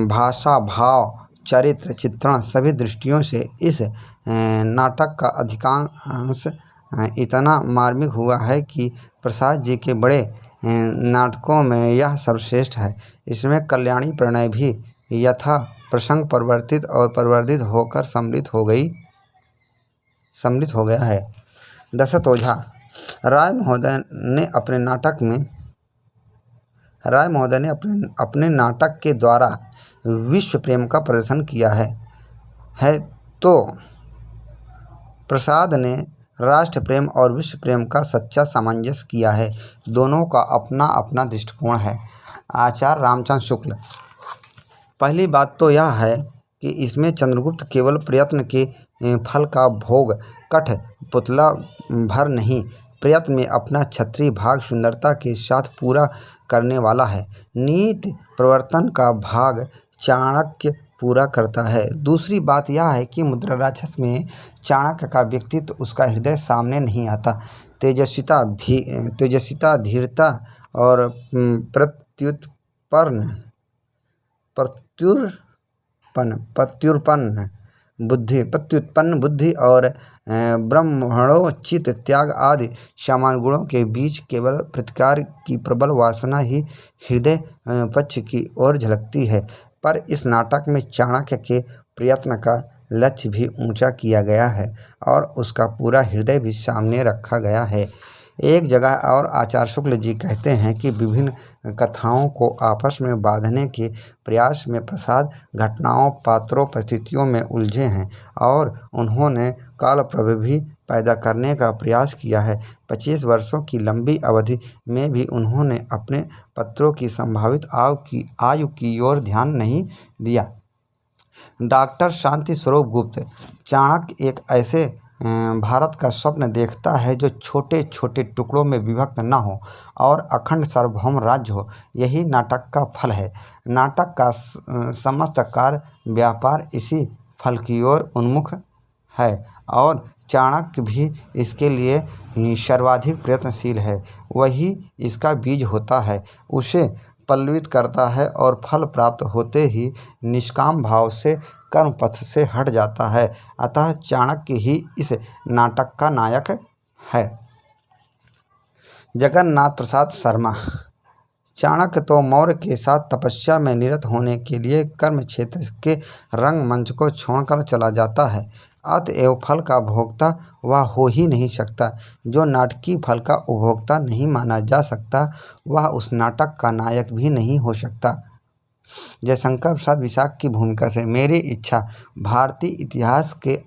भाषा, भाव, चरित्र, चित्रण सभी दृष्टियों से इस नाटक का अधिकांश इतना मार्मिक हुआ है कि प्रसाद जी के बड़े नाटकों में यह सर्वश्रेष्ठ है। इसमें कल्याणी प्रणय भी यथा प्रसंग परिवर्तित और परिवर्धित होकर सम्मिलित हो गया है। दशरथ ओझा। राय महोदय ने अपने नाटक के द्वारा विश्व प्रेम का प्रदर्शन किया है तो प्रसाद ने राष्ट्र प्रेम और विश्व प्रेम का सच्चा सामंजस्य किया है। दोनों का अपना अपना दृष्टिकोण है। आचार्य रामचंद्र शुक्ल। पहली बात तो यह है कि इसमें चंद्रगुप्त केवल प्रयत्न के फल का भोग कठपुतला भर नहीं, प्रयत्न में अपना क्षत्रिय भाग सुंदरता के साथ पूरा करने वाला है। नीति प्रवर्तन का भाग चाणक्य पूरा करता है। दूसरी बात यह है कि मुद्रा राक्षस में चाणक्य का व्यक्तित्व, उसका हृदय सामने नहीं आता। तेजस्विता, धीरता और प्रत्युत्पन्न बुद्धि और ब्रह्मणोचित त्याग आदि सामान्य गुणों के बीच केवल प्रतिकार की प्रबल वासना ही हृदय पक्ष की ओर झलकती है। पर इस नाटक में चाणक्य के प्रयत्न का लक्ष्य भी ऊंचा किया गया है और उसका पूरा हृदय भी सामने रखा गया है। एक जगह और आचार्य शुक्ल जी कहते हैं कि विभिन्न कथाओं को आपस में बांधने के प्रयास में प्रसाद घटनाओं, पात्रों, परिस्थितियों में उलझे हैं और उन्होंने कालप्रवृत्ति पैदा करने का प्रयास किया है। 25 वर्षों की लंबी अवधि में भी उन्होंने अपने पात्रों की संभावित आयु की ओर ध्यान नहीं दिया। डॉक्टर शांति स्वरूप गुप्त। चाणक्य एक ऐसे भारत का स्वप्न देखता है जो छोटे छोटे टुकड़ों में विभक्त न हो और अखंड सार्वभौम राज्य हो। यही नाटक का फल है। नाटक का समस्त कार्य व्यापार इसी फल की ओर उन्मुख है और चाणक्य भी इसके लिए सर्वाधिक प्रयत्नशील है। वही इसका बीज होता है, उसे पल्लवित करता है और फल प्राप्त होते ही निष्काम भाव से कर्म पथ से हट जाता है। अतः चाणक्य ही इस नाटक का नायक है। जगन्नाथ प्रसाद शर्मा। चाणक्य तो मौर्य के साथ तपस्या में निरत होने के लिए कर्म क्षेत्र के रंगमंच को छोड़कर चला जाता है। अतएव फल का भोक्ता वह हो ही नहीं सकता। जो नाटकीय फल का उपभोक्ता नहीं माना जा सकता, वह उस नाटक का नायक भी नहीं हो सकता। जयशंकर प्रसाद विशाख की भूमिका से। मेरी इच्छा भारतीय इतिहास के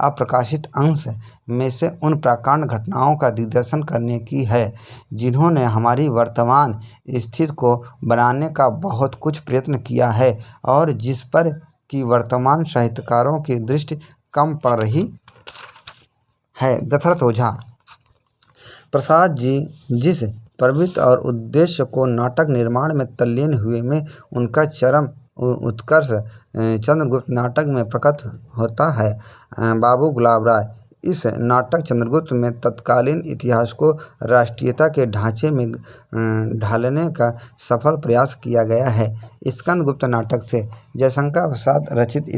अप्रकाशित अंश में से उन प्रकांड घटनाओं का दिग्दर्शन करने की है जिन्होंने हमारी वर्तमान स्थिति को बनाने का बहुत कुछ प्रयत्न किया है और जिस पर कि वर्तमान साहित्यकारों की दृष्टि कम पड़ रही है। दशरथ ओझा। प्रसाद जी जिस प्रवृत्ति और उद्देश्य को नाटक निर्माण में तल्लीन हुए में उनका चरम उत्कर्ष चंद्रगुप्त नाटक में प्रकट होता है। बाबू गुलाब राय। इस नाटक चंद्रगुप्त में तत्कालीन इतिहास को राष्ट्रीयता के ढांचे में ढालने का सफल प्रयास किया गया है। स्कंदगुप्त नाटक से। जयशंकर प्रसाद रचित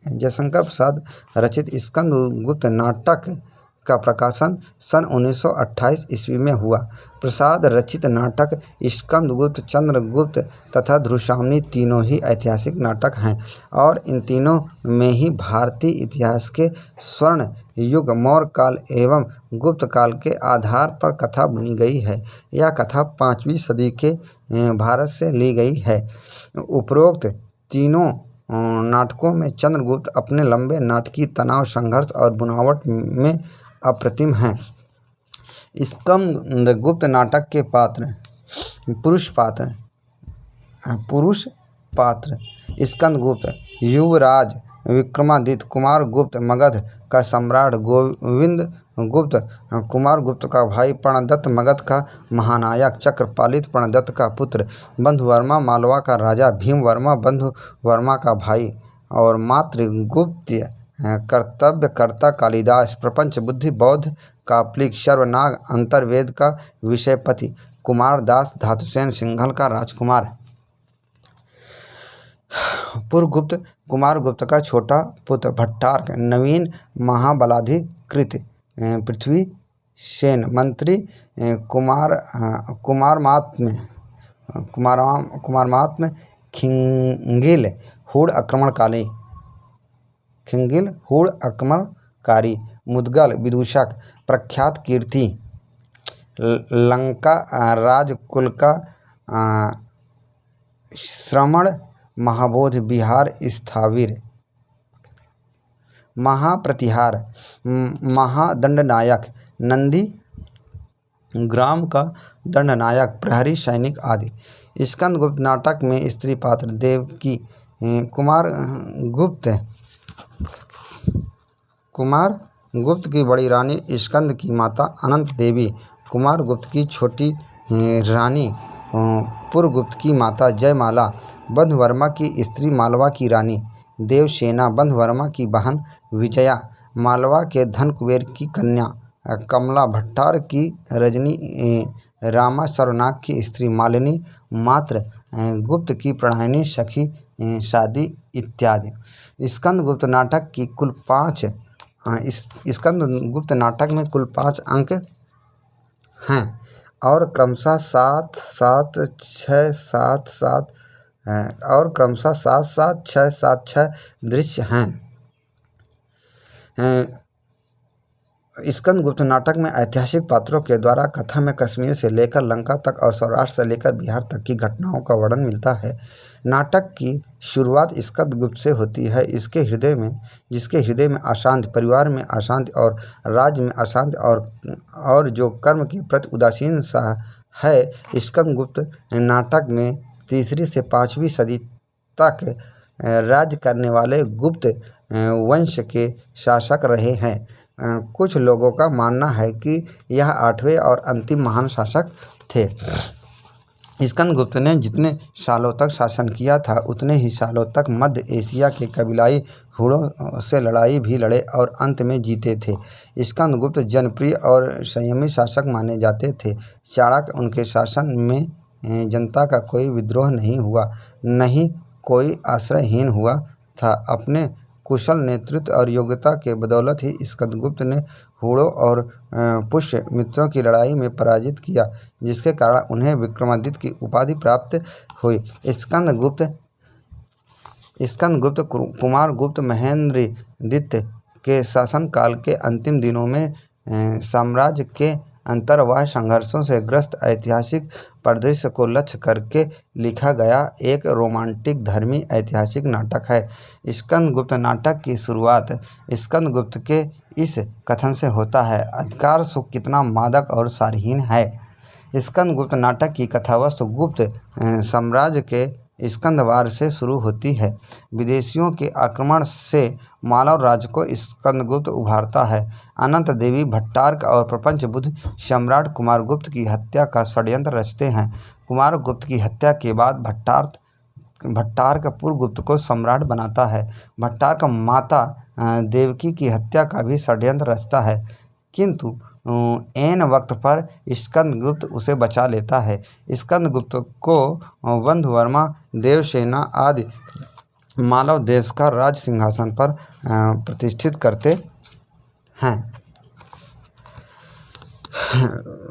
जयशंकर प्रसाद रचित स्कंदगुप्त नाटक का प्रकाशन सन 1928 ईस्वी में हुआ। प्रसाद रचित नाटक स्कंदगुप्त, चंद्रगुप्त तथा ध्रुवसाम्नी तीनों ही ऐतिहासिक नाटक हैं और इन तीनों में ही भारतीय इतिहास के स्वर्ण युग मौर्य काल एवं गुप्त काल के आधार पर कथा बुनी गई है। यह कथा 5वीं सदी के भारत से ली गई है। उपरोक्त तीनों नाटकों में चंद्रगुप्त अपने लंबे नाटकीय तनाव, संघर्ष और बुनावट में अप्रतिम हैं। स्कंदगुप्त नाटक के पात्र पुरुष पात्र स्कंदगुप्त युवराज विक्रमादित्य, कुमारगुप्त मगध का सम्राट, गोविंद गुप्त कुमारगुप्त का भाई, प्रणदत्त मगध का महानायक, चक्रपालित प्रणदत्त का पुत्र, बंधुवर्मा मालवा का राजा, भीमवर्मा बंधुवर्मा का भाई और मातृगुप्त कर्तव्यकर्ता कालिदास, प्रपंच बुद्धि बौद्ध काप्लिक, सर्वनाग अंतर्वेद का विषयपति, कुमारदास धातुसेन सिंघल का राजकुमार, पुरगुप्त कुमारगुप्त का छोटा पुत्र, भट्टार्क नवीन महाबलाधिकृत, पृथ्वीसेन मंत्री, कुमारमात्म खिंगिल हूण आक्रमणकारी, मुदगल विदूषक, प्रख्यात कीर्ति, लंका राजकुल का श्रमण, महाबोधि, बिहार स्थाविर, महाप्रतिहार, महादंडनायक, नंदी ग्राम का दंडनायक, प्रहरी सैनिक आदि। स्कंदगुप्त नाटक में स्त्री पात्र देवकी, कुमारगुप्त की बड़ी रानी स्कंद की माता अनंत देवी, कुमारगुप्त की छोटी रानी पुरगुप्त की माता जयमाला, बंधुवर्मा की स्त्री मालवा की रानी देवसेना, बंधुवर्मा की बहन विजया, मालवा के धन कुबेर की कन्या कमला, भट्टार की रजनी, रामा सर्वनाग की स्त्री मालिनी, मात्र गुप्त की प्रणयनी सखी शादी इत्यादि। स्कंदगुप्त नाटक की कुल 5 स्कंदगुप्त नाटक में कुल 5 अंक हैं और क्रमशः 7, 7, 6, 7, 7 और क्रमशः 7, 7, 6, 7, 6 दृश्य हैं। स्कंदगुप्त नाटक में ऐतिहासिक पात्रों के द्वारा कथा में कश्मीर से लेकर लंका तक और सौराष्ट्र से लेकर बिहार तक की घटनाओं का वर्णन मिलता है। नाटक की शुरुआत स्कंदगुप्त से होती है। जिसके हृदय में अशांति, परिवार में अशांति और राज्य में अशांति और जो कर्म के प्रति उदासीन सा है। स्कंदगुप्त नाटक में 3री से 5वीं सदी तक राज्य करने वाले गुप्त वंश के शासक रहे हैं। कुछ लोगों का मानना है कि यह 8वें और अंतिम महान शासक थे। स्कंदगुप्त ने जितने सालों तक शासन किया था उतने ही सालों तक मध्य एशिया के कबीलाई हुड़ों से लड़ाई भी लड़े और अंत में जीते थे। स्कंदगुप्त जनप्रिय और संयमी शासक माने जाते थे। चाणक्य उनके शासन में जनता का कोई विद्रोह नहीं हुआ, न ही कोई आश्रयहीन हुआ था। अपने कुशल नेतृत्व और योग्यता के बदौलत ही स्कंदगुप्त ने हुड़ों और पुष्यमित्रों की लड़ाई में पराजित किया, जिसके कारण उन्हें विक्रमादित्य की उपाधि प्राप्त हुई। स्कंदगुप्त कुमारगुप्त महेंद्रदित्य के शासनकाल के अंतिम दिनों में साम्राज्य के अंतर्वाह संघर्षों से ग्रस्त ऐतिहासिक परिदृश्य को लक्ष्य करके लिखा गया एक रोमांटिक धर्मी ऐतिहासिक नाटक है। स्कंदगुप्त नाटक की शुरुआत स्कंदगुप्त के इस कथन से होता है, अधिकार सुख कितना मादक और सारहीन है। स्कंदगुप्त नाटक की कथावस्तु गुप्त साम्राज्य के स्कंदवार से शुरू होती है। विदेशियों के आक्रमण से मालव राज्य को स्कंदगुप्त उभारता है। अनंत देवी भट्टार्क और प्रपंच बुद्ध सम्राट कुमारगुप्त की हत्या का षड्यंत्र रचते हैं। कुमारगुप्त की हत्या के बाद भट्टार्क पुरगुप्त को सम्राट बनाता है। भट्टार्क माता देवकी की हत्या का भी षड्यंत्र रचता है, किंतु ऐन वक्त पर स्कंदगुप्त उसे बचा लेता है। स्कंदगुप्त को बंधुवर्मा, देवसेना आदि मालव देश का राज सिंहासन पर प्रतिष्ठित करते हैं।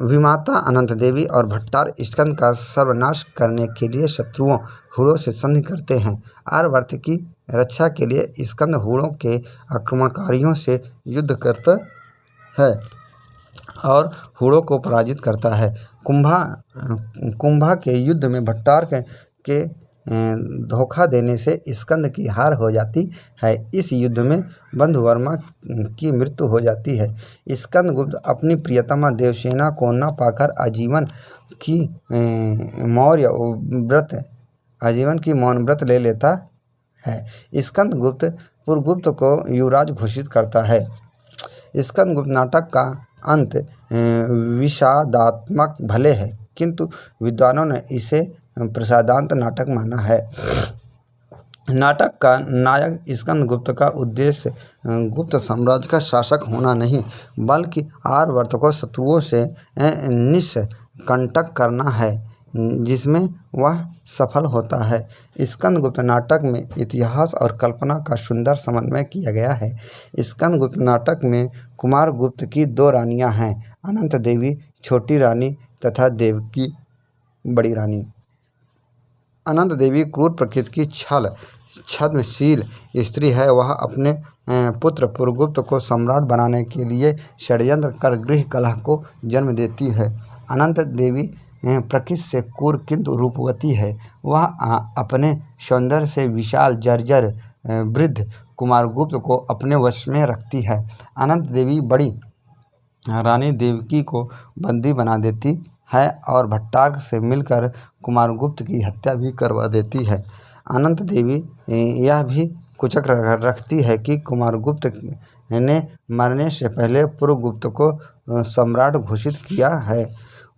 विमाता अनंत देवी और भट्टार स्कंद का सर्वनाश करने के लिए शत्रुओं हुड़ों से संधि करते हैं। आर्यावर्त की रक्षा के लिए स्कंद हुड़ों के आक्रमणकारियों से युद्ध करता है और हुड़ों को पराजित करता है। कुंभा के युद्ध में भट्टार के धोखा देने से स्कंद की हार हो जाती है। इस युद्ध में बंधुवर्मा की मृत्यु हो जाती है। स्कंदगुप्त अपनी प्रियतमा देवसेना को न पाकर आजीवन की मौन व्रत ले लेता है। स्कंदगुप्त पुरगुप्त को युवराज घोषित करता है। स्कंदगुप्त नाटक का अंत विषादात्मक भले है, किंतु विद्वानों ने इसे प्रसादांत नाटक माना है। नाटक का नायक स्कंदगुप्त का उद्देश्य गुप्त साम्राज्य का शासक होना नहीं, बल्कि आर्यावर्त को शत्रुओं से निष्कंटक करना है, जिसमें वह सफल होता है। स्कंदगुप्त नाटक में इतिहास और कल्पना का सुंदर समन्वय किया गया है। स्कंदगुप्त नाटक में कुमारगुप्त की 2 रानियां हैं, अनंत देवी छोटी रानी तथा देवकी बड़ी रानी। अनंत देवी क्रूर प्रकृति की छद्मशील स्त्री है। वह अपने पुत्र पुरगुप्त को सम्राट बनाने के लिए षड्यंत्र कर गृह कलह को जन्म देती है। अनंत देवी प्रकृति से क्रूर किंतु रूपवती है। वह अपने सौंदर्य से विशाल जर्जर वृद्ध कुमारगुप्त को अपने वश में रखती है। अनंत देवी बड़ी रानी देवकी को बंदी बना देती है और भट्टार से मिलकर कुमारगुप्त की हत्या भी करवा देती है। अनंत देवी यह भी कुचक रखती है कि कुमारगुप्त ने मरने से पहले पुरगुप्त को सम्राट घोषित किया है।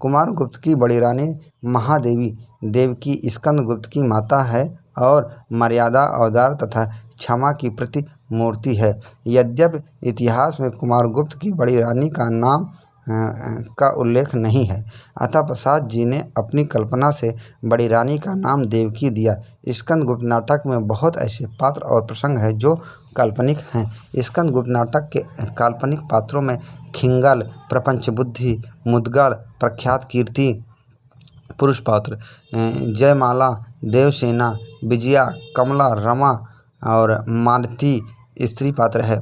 कुमारगुप्त की बड़ी रानी महादेवी देवकी स्कंदगुप्त की माता है और मर्यादा, औदार तथा क्षमा की प्रतिमूर्ति है। यद्यपि इतिहास में कुमारगुप्त की बड़ी रानी का नाम का उल्लेख नहीं है, अतः प्रसाद जी ने अपनी कल्पना से बड़ी रानी का नाम देवकी दिया। स्कंदगुप्त नाटक में बहुत ऐसे पात्र और प्रसंग हैं जो काल्पनिक हैं। स्कंदगुप्त नाटक के काल्पनिक पात्रों में खिंगल, प्रपंचबुद्धि, मुद्गल, प्रख्यात कीर्ति पुरुष पात्र, जयमाला, देवसेना, विजया, कमला, रमा और मालती स्त्री पात्र है।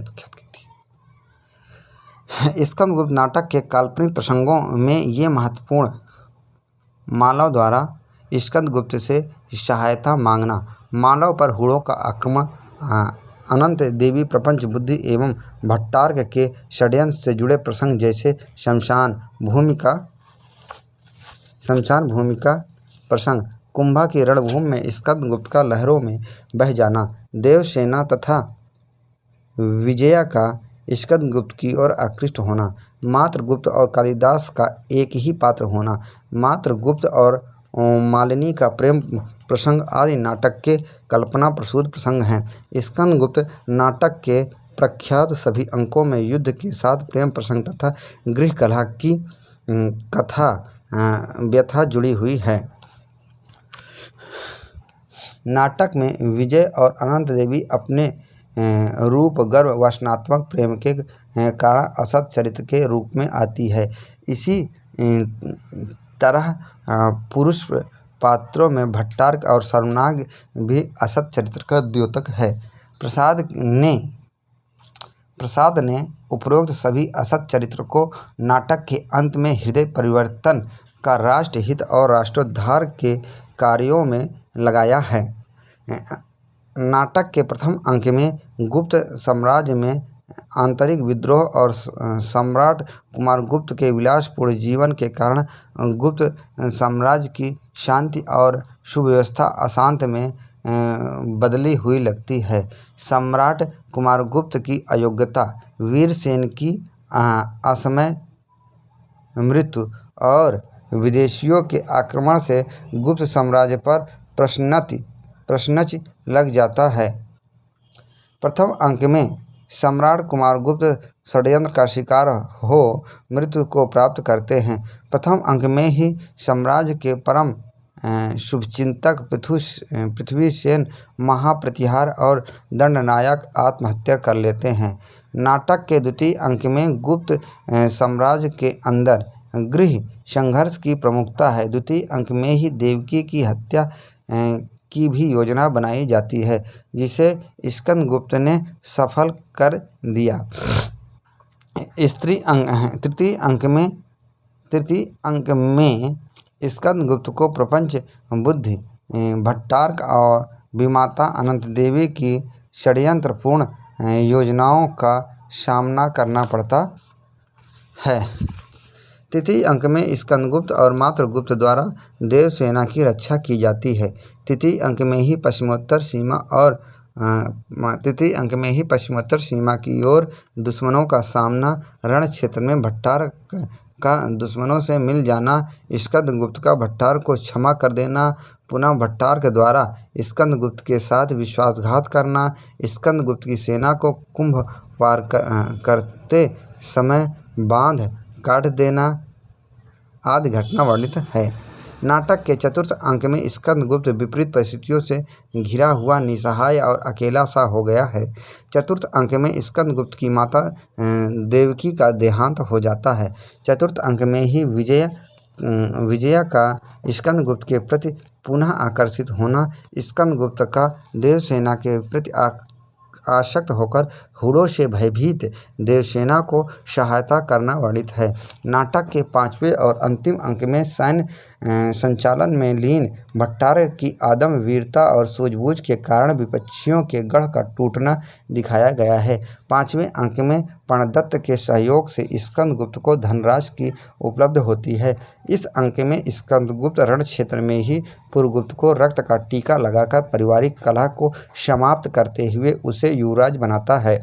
स्कंदगुप्त नाटक के काल्पनिक प्रसंगों में ये महत्वपूर्ण: मालव द्वारा स्कंदगुप्त से सहायता मांगना, मालव पर हुड़ों का आक्रमण, अनंत देवी प्रपंच बुद्धि एवं भट्टार्क के षड्यंत्र से जुड़े प्रसंग जैसे शमशान भूमि का प्रसंग, कुंभा की रणभूमि में स्कंदगुप्त का लहरों में बह जाना, देवसेना तथा विजया का स्कंदगुप्त की ओर आकृष्ट होना, मातृगुप्त और कालिदास का एक ही पात्र होना, मातृगुप्त और मालिनी का प्रेम प्रसंग आदि नाटक के कल्पना प्रसूत प्रसंग हैं। स्कंदगुप्त नाटक के प्रख्यात सभी अंकों में युद्ध के साथ प्रेम प्रसंग तथा गृह कलह की कथा व्यथा जुड़ी हुई है। नाटक में विजय और अनंत देवी अपने रूप, गर्व, वासनात्मक प्रेम के कारण असत चरित्र के रूप में आती है। इसी तरह पुरुष पात्रों में भट्टार्क और सर्वनाग भी असत चरित्र का द्योतक है। प्रसाद ने उपरोक्त सभी असत चरित्र को नाटक के अंत में हृदय परिवर्तन का राष्ट्रहित और राष्ट्रोद्धार के कार्यों में लगाया है। नाटक के प्रथम अंक में गुप्त साम्राज्य में आंतरिक विद्रोह और सम्राट कुमारगुप्त के विलासपूर्ण जीवन के कारण गुप्त साम्राज्य की शांति और सुव्यवस्था अशांत में बदली हुई लगती है। सम्राट कुमारगुप्त की अयोग्यता, वीरसेन की असमय मृत्यु और विदेशियों के आक्रमण से गुप्त साम्राज्य पर प्रश्नचिह्न लग जाता है। प्रथम अंक में सम्राट कुमारगुप्त षड्यंत्र का शिकार हो मृत्यु को प्राप्त करते हैं। प्रथम अंक में ही साम्राज्य के परम शुभचिंतक पृथ्वीसेन महाप्रतिहार और दंडनायक आत्महत्या कर लेते हैं। नाटक के द्वितीय अंक में गुप्त साम्राज्य के अंदर गृह संघर्ष की प्रमुखता है। द्वितीय अंक में ही देवकी की हत्या की भी योजना बनाई जाती है, जिसे स्कंदगुप्त ने सफल कर दिया। तृतीय अंक में स्कंदगुप्त को प्रपंच बुद्धि भट्टारक और विमाता अनंत देवी की षड्यंत्रपूर्ण योजनाओं का सामना करना पड़ता है। तृतीय अंक में स्कंदगुप्त और मातृगुप्त द्वारा देवसेना की रक्षा की जाती है। तृतीय अंक में ही पश्चिमोत्तर सीमा की ओर दुश्मनों का सामना, रण क्षेत्र में भट्टारक का दुश्मनों से मिल जाना, स्कंदगुप्त का भट्टारक को क्षमा कर देना, पुनः भट्टारक द्वारा स्कंदगुप्त के साथ विश्वासघात करना, स्कंदगुप्त की सेना को कुंभ पार करते समय बांध काट देना आदि घटना वर्णित है। नाटक के चतुर्थ अंक में स्कंदगुप्त विपरीत परिस्थितियों से घिरा हुआ, निसहाय और अकेला सा हो गया है। चतुर्थ अंक में स्कंदगुप्त की माता देवकी का देहांत हो जाता है। चतुर्थ अंक में ही विजया का स्कंदगुप्त के प्रति पुनः आकर्षित होना, स्कंदगुप्त का देवसेना के प्रति आसक्त होकर हुड़ों से भयभीत देवसेना को सहायता करना वर्णित है। नाटक के पांचवें और अंतिम अंक में सैन्य संचालन में लीन भट्टारक की आदम वीरता और सूझबूझ के कारण विपक्षियों के गढ़ का टूटना दिखाया गया है। पांचवें अंक में प्रणदत्त के सहयोग से स्कंदगुप्त को धनराशि की उपलब्ध होती है। इस अंक में स्कंदगुप्त रण क्षेत्र में ही पुरगुप्त को रक्त का टीका लगाकर पारिवारिक कलह को समाप्त करते हुए उसे युवराज बनाता है।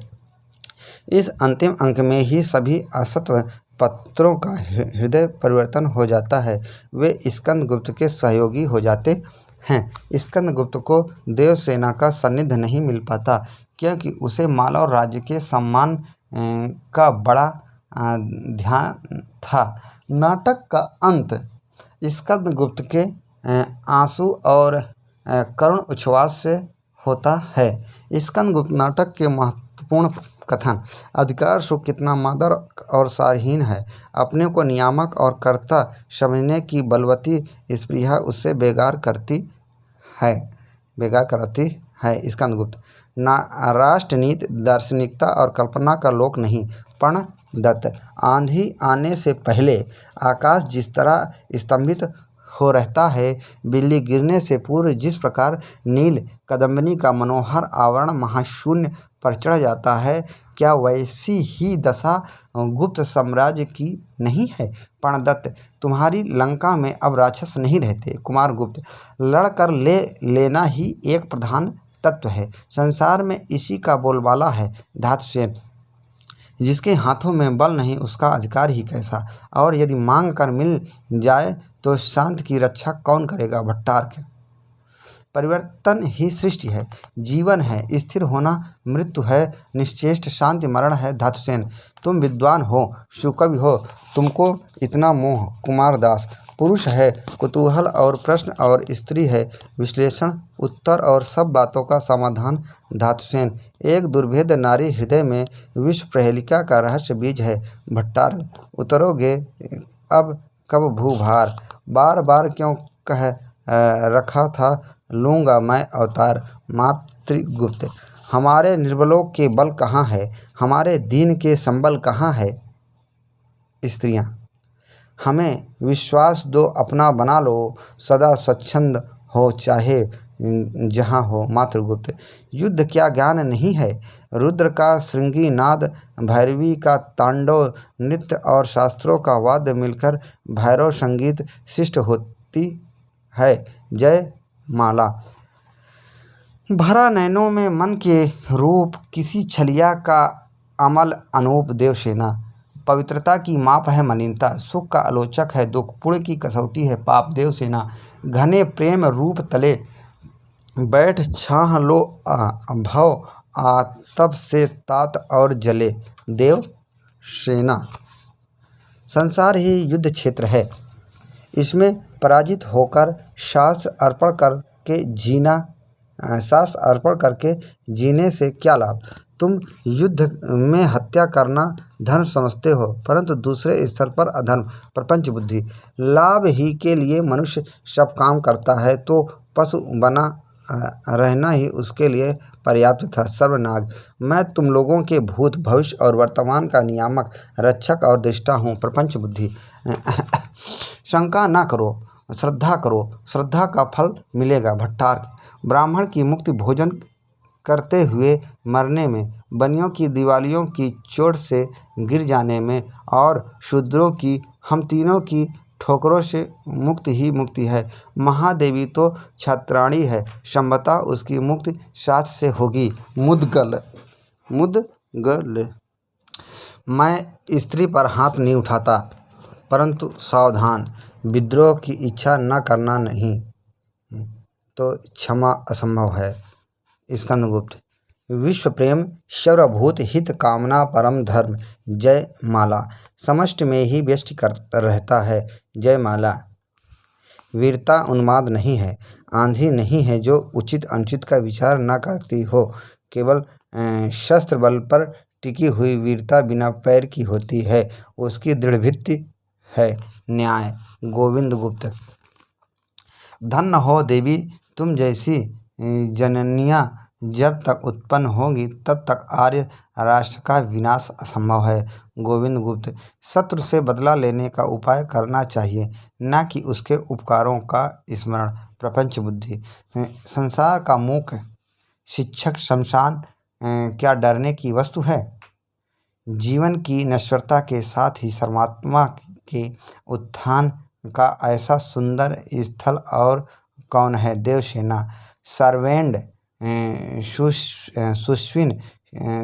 इस अंतिम अंक में ही सभी असत्व पत्रों का हृदय परिवर्तन हो जाता है, वे स्कंदगुप्त के सहयोगी हो जाते हैं। स्कंदगुप्त को देवसेना का सानिध्य नहीं मिल पाता, क्योंकि उसे मालव राज्य के सम्मान का बड़ा ध्यान था। नाटक का अंत स्कंदगुप्त के आंसू और करुण उच्छ्वास से होता है। स्कंदगुप्त नाटक के महत्वपूर्ण कथन: अधिकार सुख कितना मादर और सारहीन है, अपने को नियामक और कर्ता समझने की बलवती स्पृहा उससे बेगार कराती है। स्कंदगुप्त राष्ट्रनीति, दार्शनिकता और कल्पना का लोक नहीं। प्रणदत्त: आंधी आने से पहले आकाश जिस तरह स्तंभित हो रहता है, बिजली गिरने से पूर्व जिस प्रकार नील कदम्बिनी का मनोहर आवरण महाशून्य पर चढ़ जाता है, क्या वैसी ही दशा गुप्त साम्राज्य की नहीं है? प्रणदत्त: तुम्हारी लंका में अब राक्षस नहीं रहते। कुमारगुप्त: लड़कर ले लेना ही एक प्रधान तत्व है, संसार में इसी का बोलबाला है। धातुसेन: जिसके हाथों में बल नहीं उसका अधिकार ही कैसा, और यदि मांग कर मिल जाए तो शांत की रक्षा कौन करेगा? भट्टारक: परिवर्तन ही सृष्टि है, जीवन है, स्थिर होना मृत्यु है, निश्चेष्ट शांति मरण है। धातुसेन: तुम विद्वान हो, सुकवि हो, तुमको इतना मोह। कुमारदास: पुरुष है कुतूहल और प्रश्न, और स्त्री है विश्लेषण, उत्तर और सब बातों का समाधान। धातुसेन: एक दुर्भेद नारी हृदय में विश्व प्रहेलिका का रहस्य बीज है। भट्टारक: उतरोगे अब कब भूभार, बार बार क्यों कह रखा था लूँगा मैं अवतार। मातृगुप्त: हमारे निर्बलों के बल कहाँ है, हमारे दीन के संबल कहाँ है। स्त्रियाँ: हमें विश्वास दो, अपना बना लो, सदा स्वच्छंद हो चाहे जहाँ हो। मातृगुप्त: युद्ध क्या ज्ञान नहीं है, रुद्र का श्रृंगी नाद, भैरवी का तांडव नृत्य और शास्त्रों का वाद्य मिलकर भैरव संगीत सृष्टि होती है। जय माला: भरा नैनों में मन के रूप, किसी छलिया का अमल अनूप। देवसेना: पवित्रता की माप है मलिनता, सुख का आलोचक है दुख, पुण्य की कसौटी है पाप। देवसेना: घने प्रेम रूप तले बैठ छाह लो भव आतप से तात और जले। देवसेना: संसार ही युद्ध क्षेत्र है, इसमें पराजित होकर सास अर्पण करके जीने से क्या लाभ। तुम युद्ध में हत्या करना धर्म समझते हो, परंतु दूसरे स्थल पर अधर्म, प्रपंच बुद्धि। लाभ ही के लिए मनुष्य सब काम करता है तो पशु बना रहना ही उसके लिए पर्याप्त था। सर्वनाग, मैं तुम लोगों के भूत, भविष्य और वर्तमान का नियामक, रक्षक और दृष्टा हूँ। प्रपंच बुद्धि, शंका न करो, श्रद्धा करो, श्रद्धा का फल मिलेगा। भट्टार्क, ब्राह्मण की मुक्ति भोजन करते हुए मरने में, बनियों की दिवालियों की चोट से गिर जाने में और शूद्रों की, हम तीनों की ठोकरों से मुक्ति ही मुक्ति है। महादेवी तो छत्राणी है, संभवतः उसकी मुक्ति सास से होगी। मुदगल, मैं स्त्री पर हाथ नहीं उठाता, परंतु सावधान, विद्रोह की इच्छा न करना नहीं तो क्षमा असंभव है। स्कंदगुप्त, विश्व प्रेम, सर्वभूत हित कामना, परम धर्म। जय माला, समष्टि में ही व्यष्टि करता रहता है। जय माला, वीरता उन्माद नहीं है, आंधी नहीं है जो उचित अनुचित का विचार न करती हो। केवल शस्त्र बल पर टिकी हुई वीरता बिना पैर की होती है, उसकी दृढ़ भित्ति है न्याय। गोविंद गुप्त, धन्य हो देवी, तुम जैसी जननियाँ जब तक उत्पन्न होंगी तब तक आर्य राष्ट्र का विनाश असंभव है। गोविंद गुप्त, शत्रु से बदला लेने का उपाय करना चाहिए, न कि उसके उपकारों का स्मरण। प्रपंच बुद्धि, संसार का मूक शिक्षक शमशान क्या डरने की वस्तु है। जीवन की नश्वरता के साथ ही परमात्मा के उत्थान का ऐसा सुंदर स्थल और कौन है। देवसेना, सर्वेंड सुस्विन,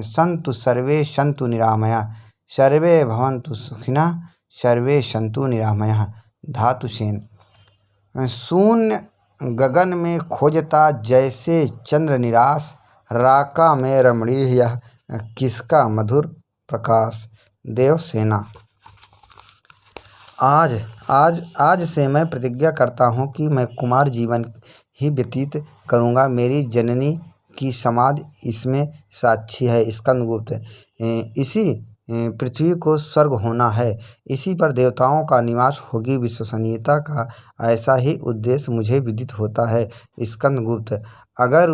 सन्तु सर्वे सन्तु निरामया, सर्वे भवन्तु सुखिनः, सर्वे सन्तु निरामया। धातुसेन, शून्य गगन में खोजता जैसे चंद्र निराश, राका में रमणीय यह किसका मधुर प्रकाश। देवसेना, आज से मैं प्रतिज्ञा करता हूँ कि मैं कुमार जीवन ही व्यतीत करूँगा। मेरी जननी की समाधि इसमें साक्षी है। स्कंदगुप्त, इसी पृथ्वी को स्वर्ग होना है, इसी पर देवताओं का निवास होगी। विश्वसनीयता का ऐसा ही उद्देश्य मुझे विदित होता है। स्कंदगुप्त, अगर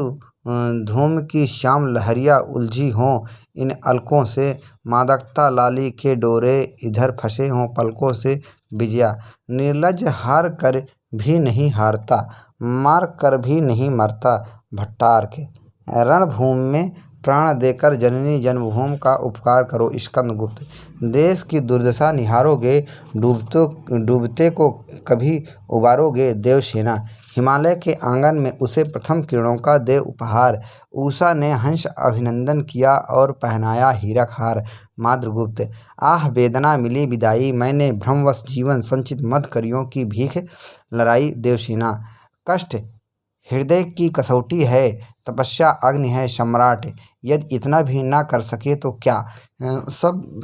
धूम की श्याम लहरियाँ उलझी हों इन अलकों से, मादकता लाली के डोरे इधर फंसे हों पलकों से, विजया, निर्लज हार कर भी नहीं हारता, मार कर भी नहीं मरता। भट्टार्क, रणभूमि में प्राण देकर जननी जन्मभूमि का उपकार करो। स्कंदगुप्त, देश की दुर्दशा निहारोगे, डूबते को कभी उबारोगे। देवसेना, हिमालय के आंगन में उसे प्रथम किरणों का दे उपहार, उषा ने हंस अभिनंदन किया और पहनाया हीरक हार। माद्रगुप्त, आह वेदना मिली विदाई, मैंने भ्रमवश जीवन संचित मद करियों की भीख लड़ाई। देवसेना, कष्ट हृदय की कसौटी है, तपस्या अग्नि है सम्राट, यदि इतना भी ना कर सके तो क्या। सब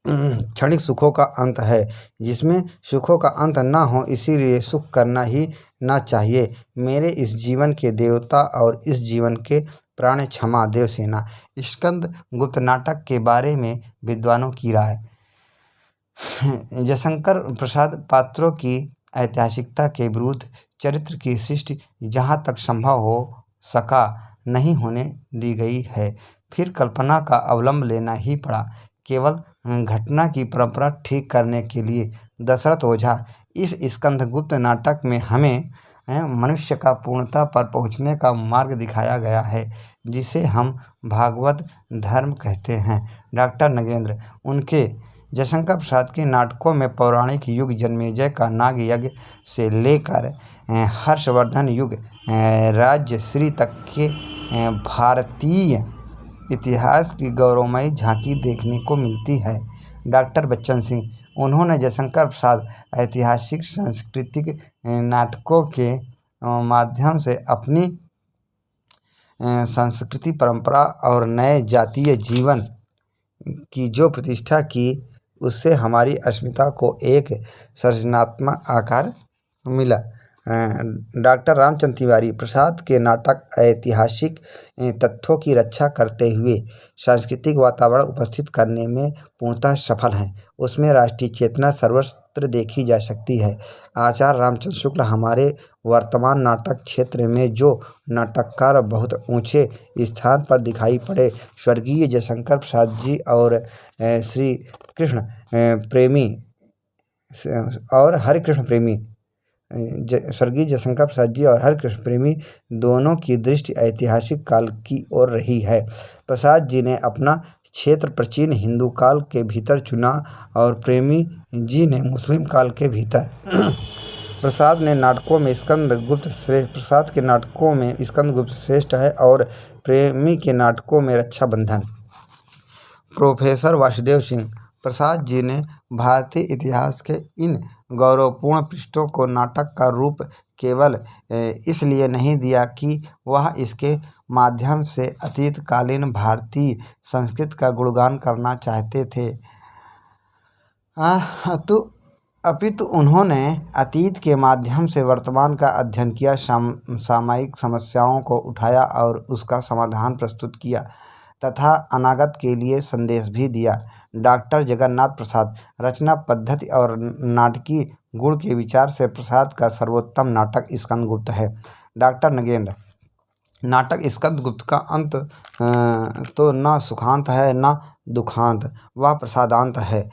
क्षणिक सुखों का अंत है, जिसमें सुखों का अंत न हो इसीलिए सुख करना ही ना चाहिए। मेरे इस जीवन के देवता और इस जीवन के प्राण क्षमा। देवसेना, स्कंद गुप्त नाटक के बारे में विद्वानों की राय। जयशंकर प्रसाद पात्रों की ऐतिहासिकता के विरुद्ध चरित्र की सृष्टि जहाँ तक संभव हो सका नहीं होने दी गई है, फिर कल्पना का अवलंब लेना ही पड़ा, केवल घटना की परंपरा ठीक करने के लिए। दशरथ ओझा, इस स्कंदगुप्त नाटक में हमें मनुष्य का पूर्णता पर पहुँचने का मार्ग दिखाया गया है, जिसे हम भागवत धर्म कहते हैं। डॉक्टर नगेंद्र, उनके जयशंकर प्रसाद के नाटकों में पौराणिक युग जन्मेजय का नाग यज्ञ से लेकर हर्षवर्धन युग राजश्री तक के भारतीय इतिहास की गौरवमयी झांकी देखने को मिलती है। डॉक्टर बच्चन सिंह, उन्होंने जयशंकर प्रसाद ऐतिहासिक सांस्कृतिक नाटकों के माध्यम से अपनी संस्कृति परंपरा और नए जातीय जीवन की जो प्रतिष्ठा की, उससे हमारी अस्मिता को एक सृजनात्मक आकार मिला। डॉक्टर रामचंद्र तिवारी प्रसाद के नाटक ऐतिहासिक तथ्यों की रक्षा करते हुए सांस्कृतिक वातावरण उपस्थित करने में पूर्णतः सफल हैं। उसमें राष्ट्रीय चेतना सर्वत्र देखी जा सकती है। आचार्य रामचंद्र शुक्ल हमारे वर्तमान नाटक क्षेत्र में जो नाटककार बहुत ऊंचे स्थान पर दिखाई पड़े, स्वर्गीय जयशंकर प्रसाद जी और श्री कृष्ण प्रेमी और हरिकृष्ण प्रेमी स्वर्गीय जयशंकर प्रसाद जी और हरिकृष्ण प्रेमी दोनों की दृष्टि ऐतिहासिक काल की ओर रही है। प्रसाद जी ने अपना क्षेत्र प्राचीन हिंदू काल के भीतर चुना और प्रेमी जी ने मुस्लिम काल के भीतर। प्रसाद के नाटकों में स्कंदगुप्त श्रेष्ठ है और प्रेमी के नाटकों में रक्षाबंधन। प्रोफेसर वासुदेव सिंह प्रसाद जी ने भारतीय इतिहास के इन गौरवपूर्ण पृष्ठों को नाटक का रूप केवल इसलिए नहीं दिया कि वह इसके माध्यम से अतीतकालीन भारतीय संस्कृति का गुणगान करना चाहते थे, अपितु उन्होंने अतीत के माध्यम से वर्तमान का अध्ययन किया, सामायिक समस्याओं को उठाया और उसका समाधान प्रस्तुत किया तथा अनागत के लिए संदेश भी दिया। डॉक्टर जगन्नाथ प्रसाद रचना पद्धति और नाटकीय गुण के विचार से प्रसाद का सर्वोत्तम नाटक स्कंदगुप्त है। डॉक्टर नगेंद्र नाटक स्कंदगुप्त का अंत तो न सुखांत है न दुखांत, वह प्रसादांत है।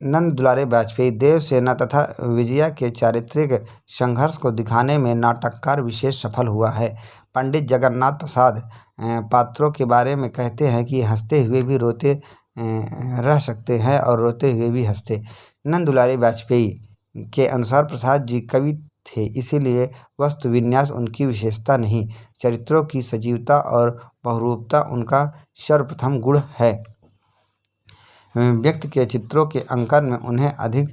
नंद दुलारे वाजपेयी देवसेना तथा विजया के चारित्रिक संघर्ष को दिखाने में नाटककार विशेष सफल हुआ है। पंडित जगन्नाथ प्रसाद पात्रों के बारे में कहते हैं कि हंसते हुए भी रोते रह सकते हैं और रोते हुए भी हंसते। नंद दुलारे वाजपेयी के अनुसार प्रसाद जी कवि थे, इसीलिए वस्तु विन्यास उनकी विशेषता नहीं, चरित्रों की सजीवता और बहुरूपता उनका सर्वप्रथम गुण है। व्यक्ति के चित्रों के अंकन में उन्हें अधिक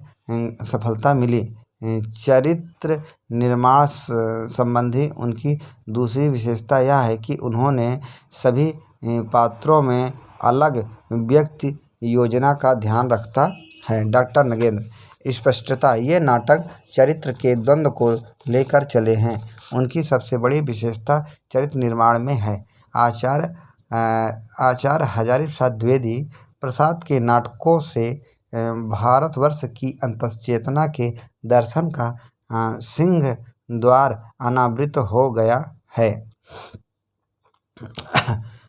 सफलता मिली। चरित्र निर्माण संबंधी उनकी दूसरी विशेषता यह है कि उन्होंने सभी पात्रों में अलग व्यक्ति योजना का ध्यान रखता है। डॉक्टर नगेंद्र स्पष्टता ये नाटक चरित्र के द्वंद्व को लेकर चले हैं, उनकी सबसे बड़ी विशेषता चरित्र निर्माण में है। आचार्य हजारी प्रसाद द्विवेदी प्रसाद के नाटकों से भारतवर्ष की अंतश्चेतना के दर्शन का सिंह द्वार अनावृत हो गया है।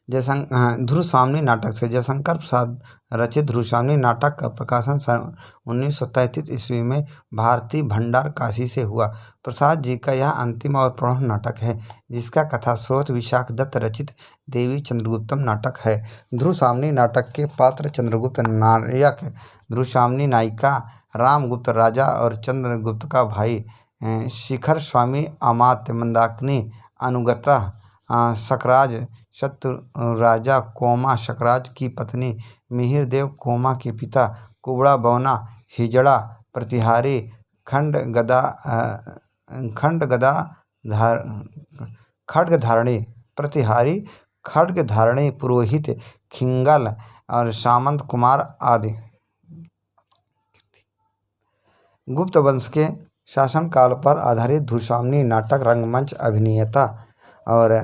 ध्रुवस्वामिनी नाटक से जयशंकर प्रसाद रचित ध्रुवस्वामिनी नाटक का प्रकाशन सन 1933 ईस्वी में भारतीय भंडार काशी से हुआ। प्रसाद जी का यह अंतिम और प्रौढ़ नाटक है, जिसका कथा स्रोत विशाख दत्त रचित देवी चंद्रगुप्तम नाटक है। ध्रुवस्वामिनी नाटक के पात्र चंद्रगुप्त नायक, ध्रुवस्वामिनी नायिका, रामगुप्त राजा और चंद्रगुप्त का भाई शिखर स्वामी अमात्य मंदाकिनी अनुगता शकराज, शत्रु राजा कोमा शकराज की पत्नी, मिहिरदेव कोमा के पिता, कुबड़ा बौना, हिजड़ा प्रतिहारी, खड्गधारणी प्रतिहारी, खड्गधारणी पुरोहित, खिंगल और सामंत कुमार आदि। गुप्त वंश के शासनकाल पर आधारित ध्रुवस्वामिनी नाटक रंगमंच अभिनयता और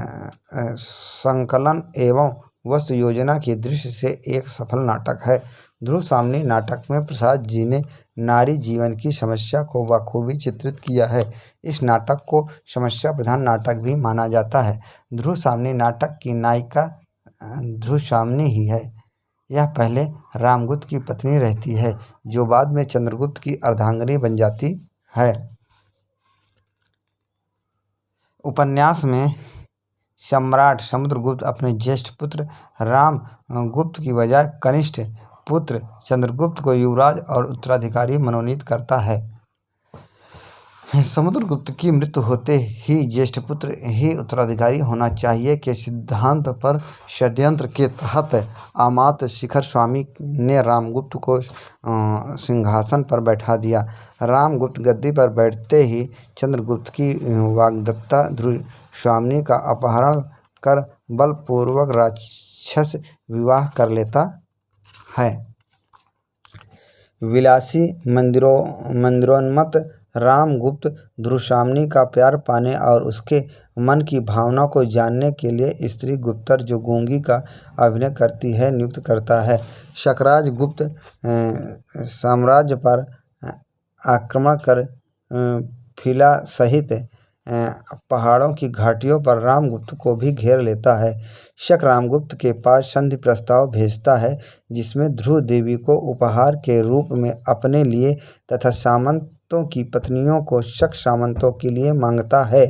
संकलन एवं वस्तु योजना की दृष्टि से एक सफल नाटक है। ध्रुवस्वामिनी नाटक में प्रसाद जी ने नारी जीवन की समस्या को बखूबी चित्रित किया है। इस नाटक को समस्या प्रधान नाटक भी माना जाता है। ध्रुवस्वामिनी नाटक की नायिका ध्रुवस्वामिनी ही है। यह पहले रामगुप्त की पत्नी रहती है, जो बाद में चंद्रगुप्त की अर्धांगिनी बन जाती है। उपन्यास में सम्राट समुद्रगुप्त अपने ज्येष्ठ पुत्र रामगुप्त की बजाय कनिष्ठ पुत्र चंद्रगुप्त को युवराज और उत्तराधिकारी मनोनीत करता है। समुद्रगुप्त की मृत्यु होते ही ज्येष्ठ पुत्र ही उत्तराधिकारी होना चाहिए के सिद्धांत पर षड्यंत्र के तहत अमात्य शिखर स्वामी ने रामगुप्त को सिंहासन पर बैठा दिया। रामगुप्त गद्दी पर बैठते ही चंद्रगुप्त की वाग्दत्ता ध्रुवस्वामिनी का अपहरण कर बलपूर्वक राक्षस विवाह कर लेता है। विलासी मंदिरोन्मत्त रामगुप्त ध्रुवशामिनी का प्यार पाने और उसके मन की भावना को जानने के लिए स्त्री गुप्तचर जो गूंगी का अभिनय करती है नियुक्त करता है। शकराज गुप्त साम्राज्य पर आक्रमण कर फिला सहित पहाड़ों की घाटियों पर रामगुप्त को भी घेर लेता है। शक रामगुप्त के पास संधि प्रस्ताव भेजता है जिसमें ध्रुव देवी को उपहार के रूप में अपने लिए तथा सामंतों की पत्नियों को शक सामंतों के लिए मांगता है।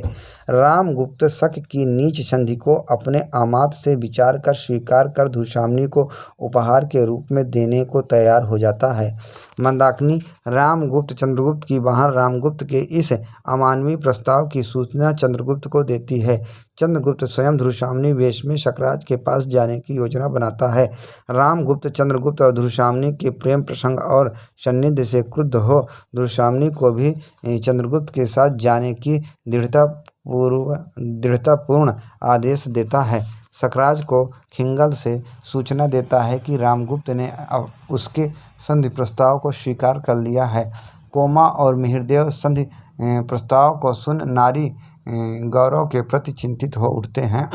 रामगुप्त शक की नीच संधि को अपने आमात से विचार कर स्वीकार कर ध्रुवशामिनी को उपहार के रूप में देने को तैयार हो जाता है। मंदाकिनी रामगुप्त चंद्रगुप्त की बहन रामगुप्त के इस अमानवीय प्रस्ताव की सूचना चंद्रगुप्त को देती है। चंद्रगुप्त स्वयं ध्रुवशामिनी वेश में शकराज के पास जाने की योजना बनाता है। रामगुप्त चंद्रगुप्त और ध्रुवशामिनी के प्रेम प्रसंग और सान्निध्य से क्रुद्ध हो ध्रुवशामिनी को भी चंद्रगुप्त के साथ जाने की दृढ़तापूर्ण आदेश देता है। शकराज को खिंगल से सूचना देता है कि रामगुप्त ने अब उसके संधि प्रस्ताव को स्वीकार कर लिया है। कोमा और मिहिरदेव संधि प्रस्ताव को सुन नारी गौरव के प्रति चिंतित हो उठते हैं।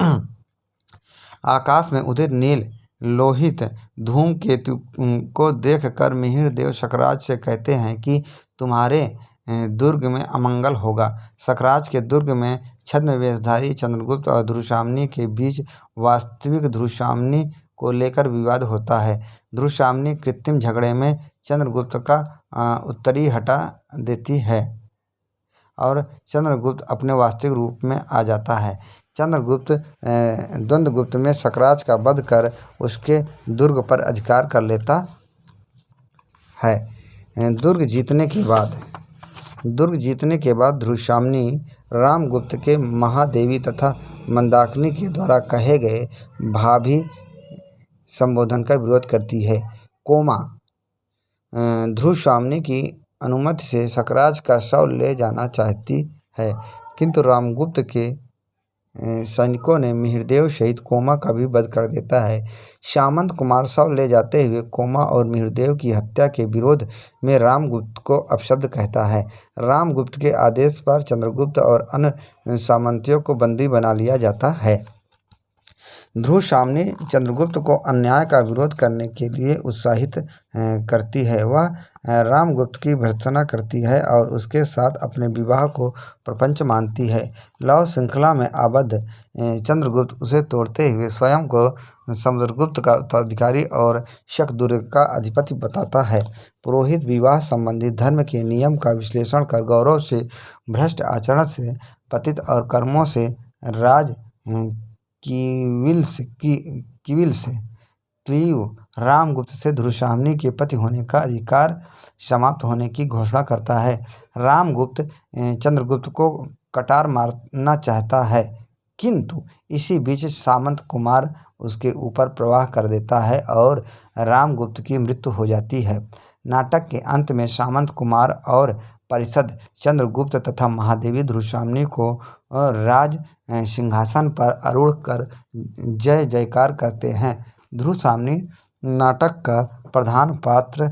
आकाश में उदित नील लोहित धूमकेतु को देखकर मिहिरदेव शकराज से कहते हैं कि तुम्हारे दुर्ग में अमंगल होगा। शकराज के दुर्ग में छद्म वेशधारी चंद्रगुप्त और ध्रुवशामिनी के बीच वास्तविक ध्रुवशामिनी को लेकर विवाद होता है। ध्रुवशामिनी कृत्रिम झगड़े में चंद्रगुप्त का उत्तरी हटा देती है और चंद्रगुप्त अपने वास्तविक रूप में आ जाता है। चंद्रगुप्त द्वंद्वगुप्त में शकराज का वध कर उसके दुर्ग पर अधिकार कर लेता है। दुर्ग जीतने के बाद ध्रुवशामिनी रामगुप्त के महादेवी तथा मंदाकिनी के द्वारा कहे गए भाभी संबोधन का विरोध करती है। कोमा ध्रुवशामिनी की अनुमति से शकराज का शव ले जाना चाहती है किंतु रामगुप्त के सैनिकों ने मिहिरदेव सहित कोमा का भी वध कर देता है। सामंत कुमार शव ले जाते हुए कोमा और मिहिरदेव की हत्या के विरोध में रामगुप्त को अपशब्द कहता है। रामगुप्त के आदेश पर चंद्रगुप्त और अन्य सामंतियों को बंदी बना लिया जाता है। ध्रुवशामिनी चंद्रगुप्त को अन्याय का विरोध करने के लिए उत्साहित करती है। वह रामगुप्त की भर्त्सना करती है और उसके साथ अपने विवाह को प्रपंच मानती है। लव श्रृंखला में आबद्ध चंद्रगुप्त उसे तोड़ते हुए स्वयं को समुद्रगुप्त का उत्तराधिकारी और शक दुर्ग का अधिपति बताता है। पुरोहित विवाह संबंधी धर्म के नियम का विश्लेषण कर गौरव से भ्रष्ट आचरण से पतित और कर्मों से राज किविल से त्रिव रामगुप्त से ध्रुवशामिनी के पति होने का अधिकार समाप्त होने की घोषणा करता है। रामगुप्त चंद्रगुप्त को कटार मारना चाहता है किंतु इसी बीच सामंत कुमार उसके ऊपर प्रहार कर देता है और रामगुप्त की मृत्यु हो जाती है। नाटक के अंत में सामंत कुमार और परिषद चंद्रगुप्त तथा महादेवी ध्रुवशामिनी को राज सिंहासन पर आरूढ़ कर जय जयकार करते हैं। ध्रुवशामिनी नाटक का प्रधान पात्र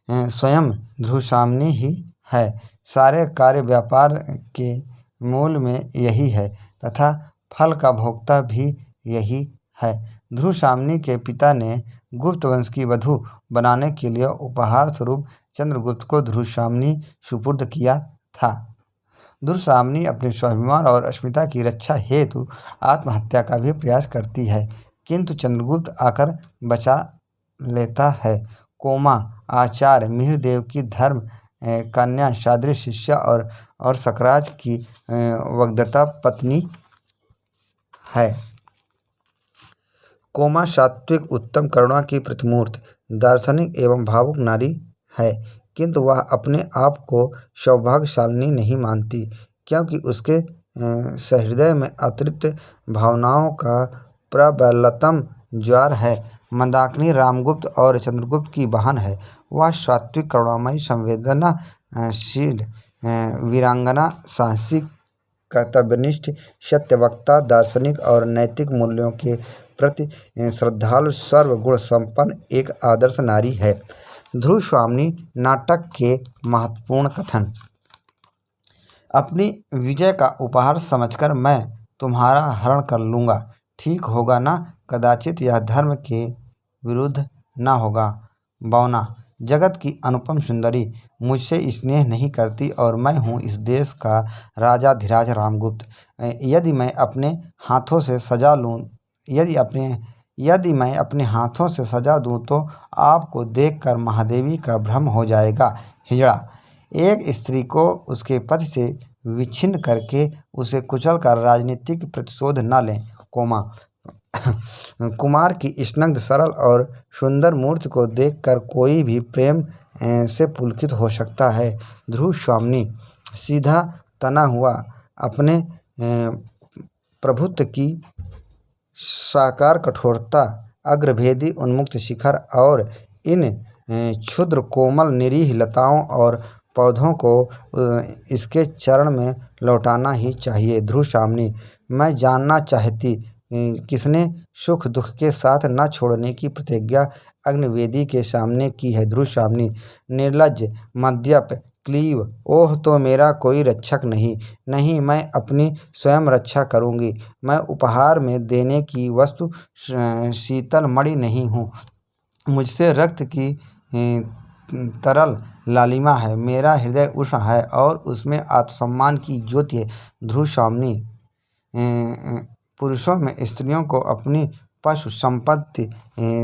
स्वयं ध्रुवशामिनी ही है। सारे कार्य व्यापार के मूल में यही है तथा फल का भोक्ता भी यही है। ध्रुवशामिनी के पिता ने गुप्त वंश की वधू बनाने के लिए उपहार स्वरूप चंद्रगुप्त को ध्रुवशामिनी सुपुर्द किया था। ध्रुवशामिनी अपने स्वाभिमान और अस्मिता की रक्षा हेतु आत्महत्या का भी प्रयास करती है किंतु चंद्रगुप्त आकर बचा लेता है। कोमा आचार्य मिहिरदेव की धर्म कन्या शाद्री शिष्या और शकराज की वग्दत्ता पत्नी है। कोमा सात्विक उत्तम करुणा की प्रतिमूर्ति दार्शनिक एवं भावुक नारी है किंतु वह अपने आप को सौभाग्यशालिनी नहीं मानती क्योंकि उसके सहृदय में अतृप्त भावनाओं का प्रबलतम ज्वार है। मंदाकिनी रामगुप्त और चंद्रगुप्त की बहन है। वह सात्विक करुणामयी संवेदनाशील वीरांगना साहसिक कर्तव्यनिष्ठ सत्यवक्ता दार्शनिक और नैतिक मूल्यों के प्रति श्रद्धालु सर्वगुण संपन्न एक आदर्श नारी है। ध्रुव स्वामिनी नाटक के महत्वपूर्ण कथन। अपनी विजय का उपहार समझकर मैं तुम्हारा हरण कर लूँगा, ठीक होगा ना? कदाचित यह धर्म के विरुद्ध न होगा। बौना, जगत की अनुपम सुंदरी मुझसे स्नेह नहीं करती और मैं हूँ इस देश का राजाधिराज रामगुप्त। यदि मैं अपने हाथों से सजा लूँ यदि मैं अपने हाथों से सजा दूँ तो आपको देखकर महादेवी का भ्रम हो जाएगा। हिजड़ा, एक स्त्री को उसके पति से विच्छिन्न करके उसे कुचल कर राजनीतिक प्रतिशोध न लें। कोमा, कुमार की स्निग्ध सरल और सुंदर मूर्ति को देखकर कोई भी प्रेम से पुलकित हो सकता है। ध्रुव स्वामिनी, सीधा तना हुआ, अपने प्रभुत्व की साकार कठोरता, अग्रभेदी उन्मुक्त शिखर और इन क्षुद्र कोमल निरीह लताओं और पौधों को इसके चरण में लौटाना ही चाहिए। ध्रुव स्वामिनी, मैं जानना चाहती किसने सुख दुख के साथ न छोड़ने की प्रतिज्ञा अग्निवेदी के सामने की है। ध्रुव स्वामिनी, निर्लज्ज, मद्यप, क्लीब, ओह तो मेरा कोई रक्षक नहीं, मैं अपनी स्वयं रक्षा करूंगी। मैं उपहार में देने की वस्तु शीतल मणि नहीं हूँ, मुझसे रक्त की तरल लालिमा है, मेरा हृदय उष्ण है और उसमें आत्मसम्मान की ज्योति है। ध्रुव स्वामिनी, पुरुषों में स्त्रियों को अपनी पशु संपत्ति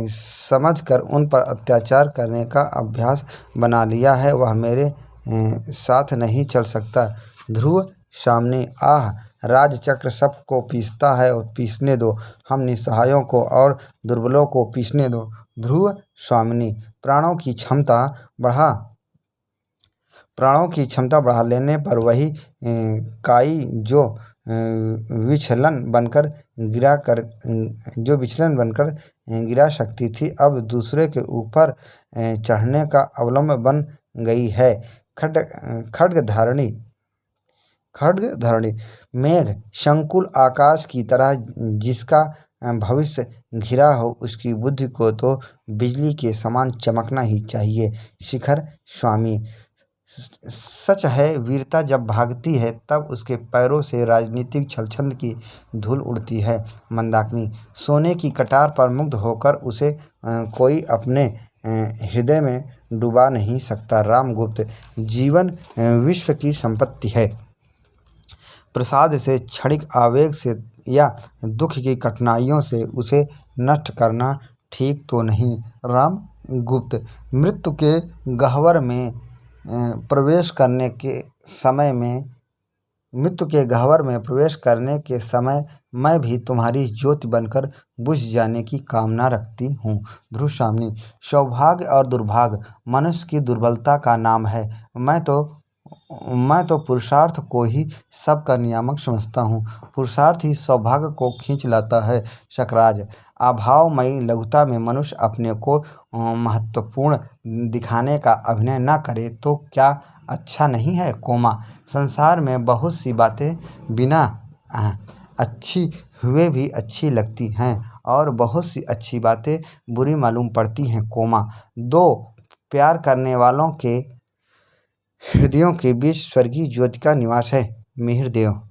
समझकर उन पर अत्याचार करने का अभ्यास बना लिया है, वह मेरे साथ नहीं चल सकता। ध्रुव स्वामिनी, आह, राजचक्र सबको पीसता है और पीसने दो, हम निस्सहायों को और दुर्बलों को पीसने दो। ध्रुव स्वामिनी, प्राणों की क्षमता बढ़ा लेने पर वही काई जो विचलन बनकर गिरा सकती थी, अब दूसरे के ऊपर चढ़ने का अवलंब बन गई है। खड्गधारिणी, मेघ संकुल आकाश की तरह जिसका भविष्य घिरा हो, उसकी बुद्धि को तो बिजली के समान चमकना ही चाहिए। शिखर स्वामी, सच है, वीरता जब भागती है तब उसके पैरों से राजनीतिक छलछंद की धूल उड़ती है। मंदाकिनी, सोने की कटार पर मुग्ध होकर उसे कोई अपने हृदय में डुबा नहीं सकता। रामगुप्त, जीवन विश्व की संपत्ति है, प्रसाद से, क्षणिक आवेग से या दुख की कठिनाइयों से उसे नष्ट करना ठीक तो नहीं। रामगुप्त, मृत्यु के गह्वर में प्रवेश करने के समय मैं भी तुम्हारी ज्योति बनकर बुझ जाने की कामना रखती हूँ। ध्रुव स्वामिनी, सौभाग्य और दुर्भाग्य मनुष्य की दुर्बलता का नाम है, मैं तो पुरुषार्थ को ही सबका नियामक समझता हूँ, पुरुषार्थ ही सौभाग्य को खींच लाता है। शकराज, अभावमयी लघुता में मनुष्य अपने को महत्वपूर्ण दिखाने का अभिनय न करे तो क्या अच्छा नहीं है। कोमा, संसार में बहुत सी बातें बिना अच्छी हुए भी अच्छी लगती हैं और बहुत सी अच्छी बातें बुरी मालूम पड़ती हैं। कोमा, दो प्यार करने वालों के हृदयों के बीच स्वर्गीय ज्योति का निवास है। मिहिरदेव,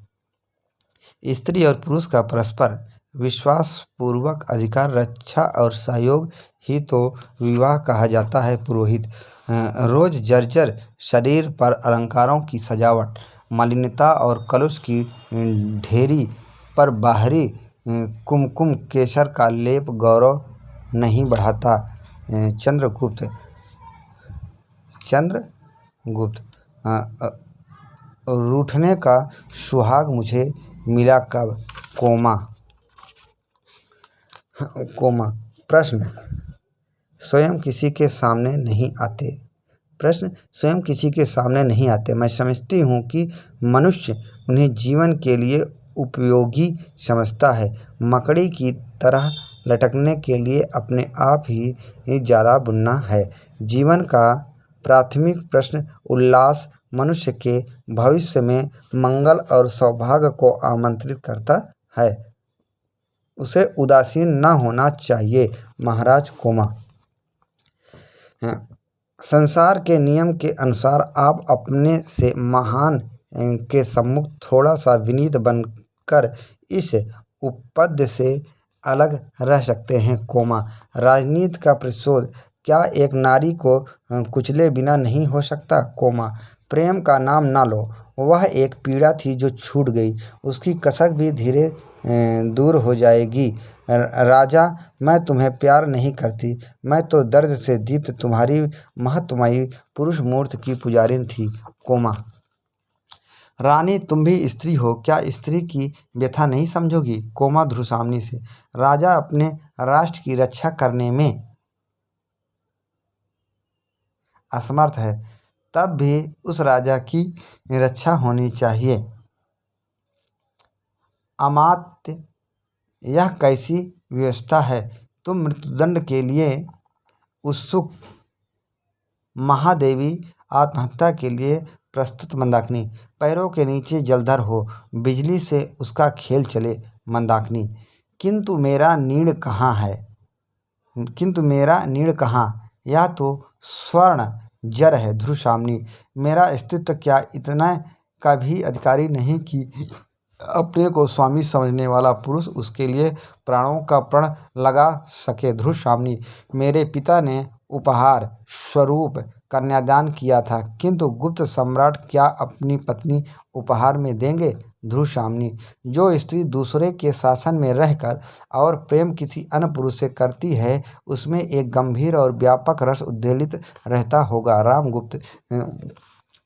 स्त्री और पुरुष का परस्पर विश्वासपूर्वक अधिकार, रक्षा और सहयोग ही तो विवाह कहा जाता है। पुरोहित, रोज जर्जर शरीर पर अलंकारों की सजावट, मलिनता और कलुष की ढेरी पर बाहरी कुमकुम केसर का लेप गौरव नहीं बढ़ाता। चंद्रगुप्त, रूठने का सुहाग मुझे मिला कब। प्रश्न स्वयं किसी के सामने नहीं आते। मैं समझती हूँ कि मनुष्य उन्हें जीवन के लिए उपयोगी समझता है, मकड़ी की तरह लटकने के लिए अपने आप ही जाला बुनना है। जीवन का प्राथमिक प्रश्न उल्लास मनुष्य के भविष्य में मंगल और सौभाग्य को आमंत्रित करता है, उसे उदासीन न होना चाहिए। महाराज कोमा, संसार के नियम के अनुसार आप अपने से महान के सम्मुख थोड़ा सा विनीत बनकर इस उपपद से अलग रह सकते हैं, राजनीति का प्रतिशोध क्या एक नारी को कुचले बिना नहीं हो सकता, प्रेम का नाम ना लो, वह एक पीड़ा थी जो छूट गई, उसकी कसक भी धीरे दूर हो जाएगी। राजा, मैं तुम्हें प्यार नहीं करती, मैं तो दर्द से दीप्त तुम्हारी महत्वमयी पुरुष मूर्ति की पुजारिन थी, रानी तुम भी स्त्री हो, क्या स्त्री की व्यथा नहीं समझोगी, ध्रुवसामनी से। राजा अपने राष्ट्र की रक्षा करने में असमर्थ है, तब भी उस राजा की रक्षा होनी चाहिए। अमात्य, यह कैसी व्यवस्था है, तुम मृत्युदंड के लिए उत्सुक, महादेवी आत्महत्या के लिए प्रस्तुत, मंदाकिनी पैरों के नीचे जलधर हो, बिजली से उसका खेल चले, मंदाकिनी किंतु मेरा नीड़ कहाँ है, यह तो स्वर्ण जर है, ध्रुवसामनी मेरा अस्तित्व क्या इतना का भी अधिकारी नहीं कि अपने को स्वामी समझने वाला पुरुष उसके लिए प्राणों का प्रण लगा सके, ध्रुवसामनी मेरे पिता ने उपहार स्वरूप कन्यादान किया था, किंतु गुप्त सम्राट क्या अपनी पत्नी उपहार में देंगे, ध्रुवसामनी जो स्त्री दूसरे के शासन में रहकर और प्रेम किसी अन्य पुरुष से करती है, उसमें एक गंभीर और व्यापक रस उद्वेलित रहता होगा, रामगुप्त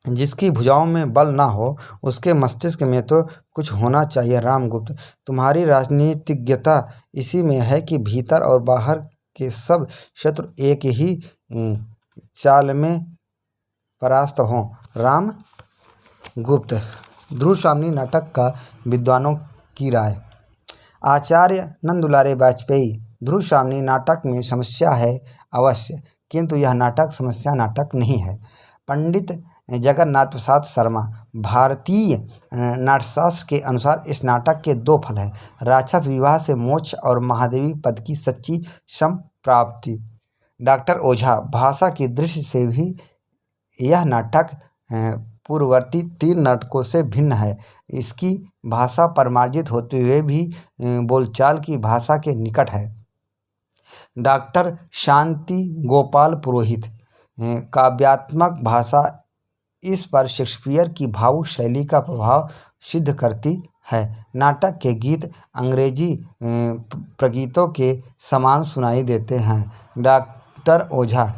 जिसकी भुजाओं में बल ना हो, उसके मस्तिष्क में तो कुछ होना चाहिए, रामगुप्त तुम्हारी राजनीतिज्ञता इसी में है कि भीतर और बाहर के सब शत्रु एक ही चाल में परास्त हों, रामगुप्त। ध्रुवसामनी नाटक का विद्वानों की राय। आचार्य नंदुलारे वाजपेयी, ध्रुवसामनी नाटक में समस्या है अवश्य, किंतु यह नाटक समस्या नाटक नहीं है। पंडित जगन्नाथ प्रसाद शर्मा, भारतीय नाट्यशास्त्र के अनुसार इस नाटक के दो फल हैं, राक्षस विवाह से मोक्ष और महादेवी पद की सच्ची संप्राप्ति। डॉक्टर ओझा, भाषा की दृष्टि से भी यह नाटक पूर्ववर्ती 3 नाटकों से भिन्न है, इसकी भाषा परिमार्जित होते हुए भी बोलचाल की भाषा के निकट है। डॉक्टर शांति गोपाल पुरोहित, काव्यात्मक भाषा इस पर शेक्सपियर की भावुक शैली का प्रभाव सिद्ध करती है, नाटक के गीत अंग्रेजी प्रगीतों के समान सुनाई देते हैं। डॉक्टर ओझा,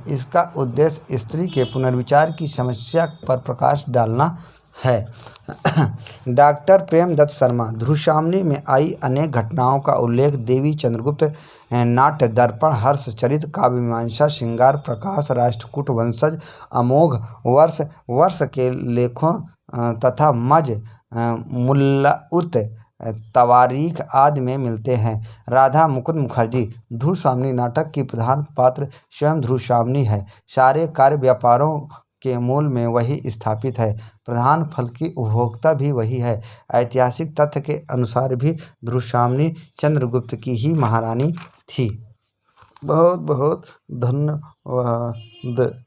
इसका उद्देश्य स्त्री के पुनर्विचार की समस्या पर प्रकाश डालना है। डॉक्टर प्रेमदत्त शर्मा, ध्रुवसामनी में आई अनेक घटनाओं का उल्लेख देवी चंद्रगुप्त, नाट्य दर्पण, हर्षचरित, काव्य मीमांसा, श्रृंगार प्रकाश, राष्ट्रकूट वंशज, अमोघ वर्ष के लेखों तथा मज मुल्लाउत तवारीख आदि में मिलते हैं। राधा मुकुंद मुखर्जी, ध्रुवसामनी नाटक की प्रधान पात्र स्वयं ध्रुवसामनी है, सारे कार्य व्यापारों के मूल में वही स्थापित है, प्रधान फल की उपभोक्ता भी वही है। ऐतिहासिक तथ्य के अनुसार भी ध्रुवसामनी चंद्रगुप्त की ही महारानी थी। बहुत बहुत धन्यवाद।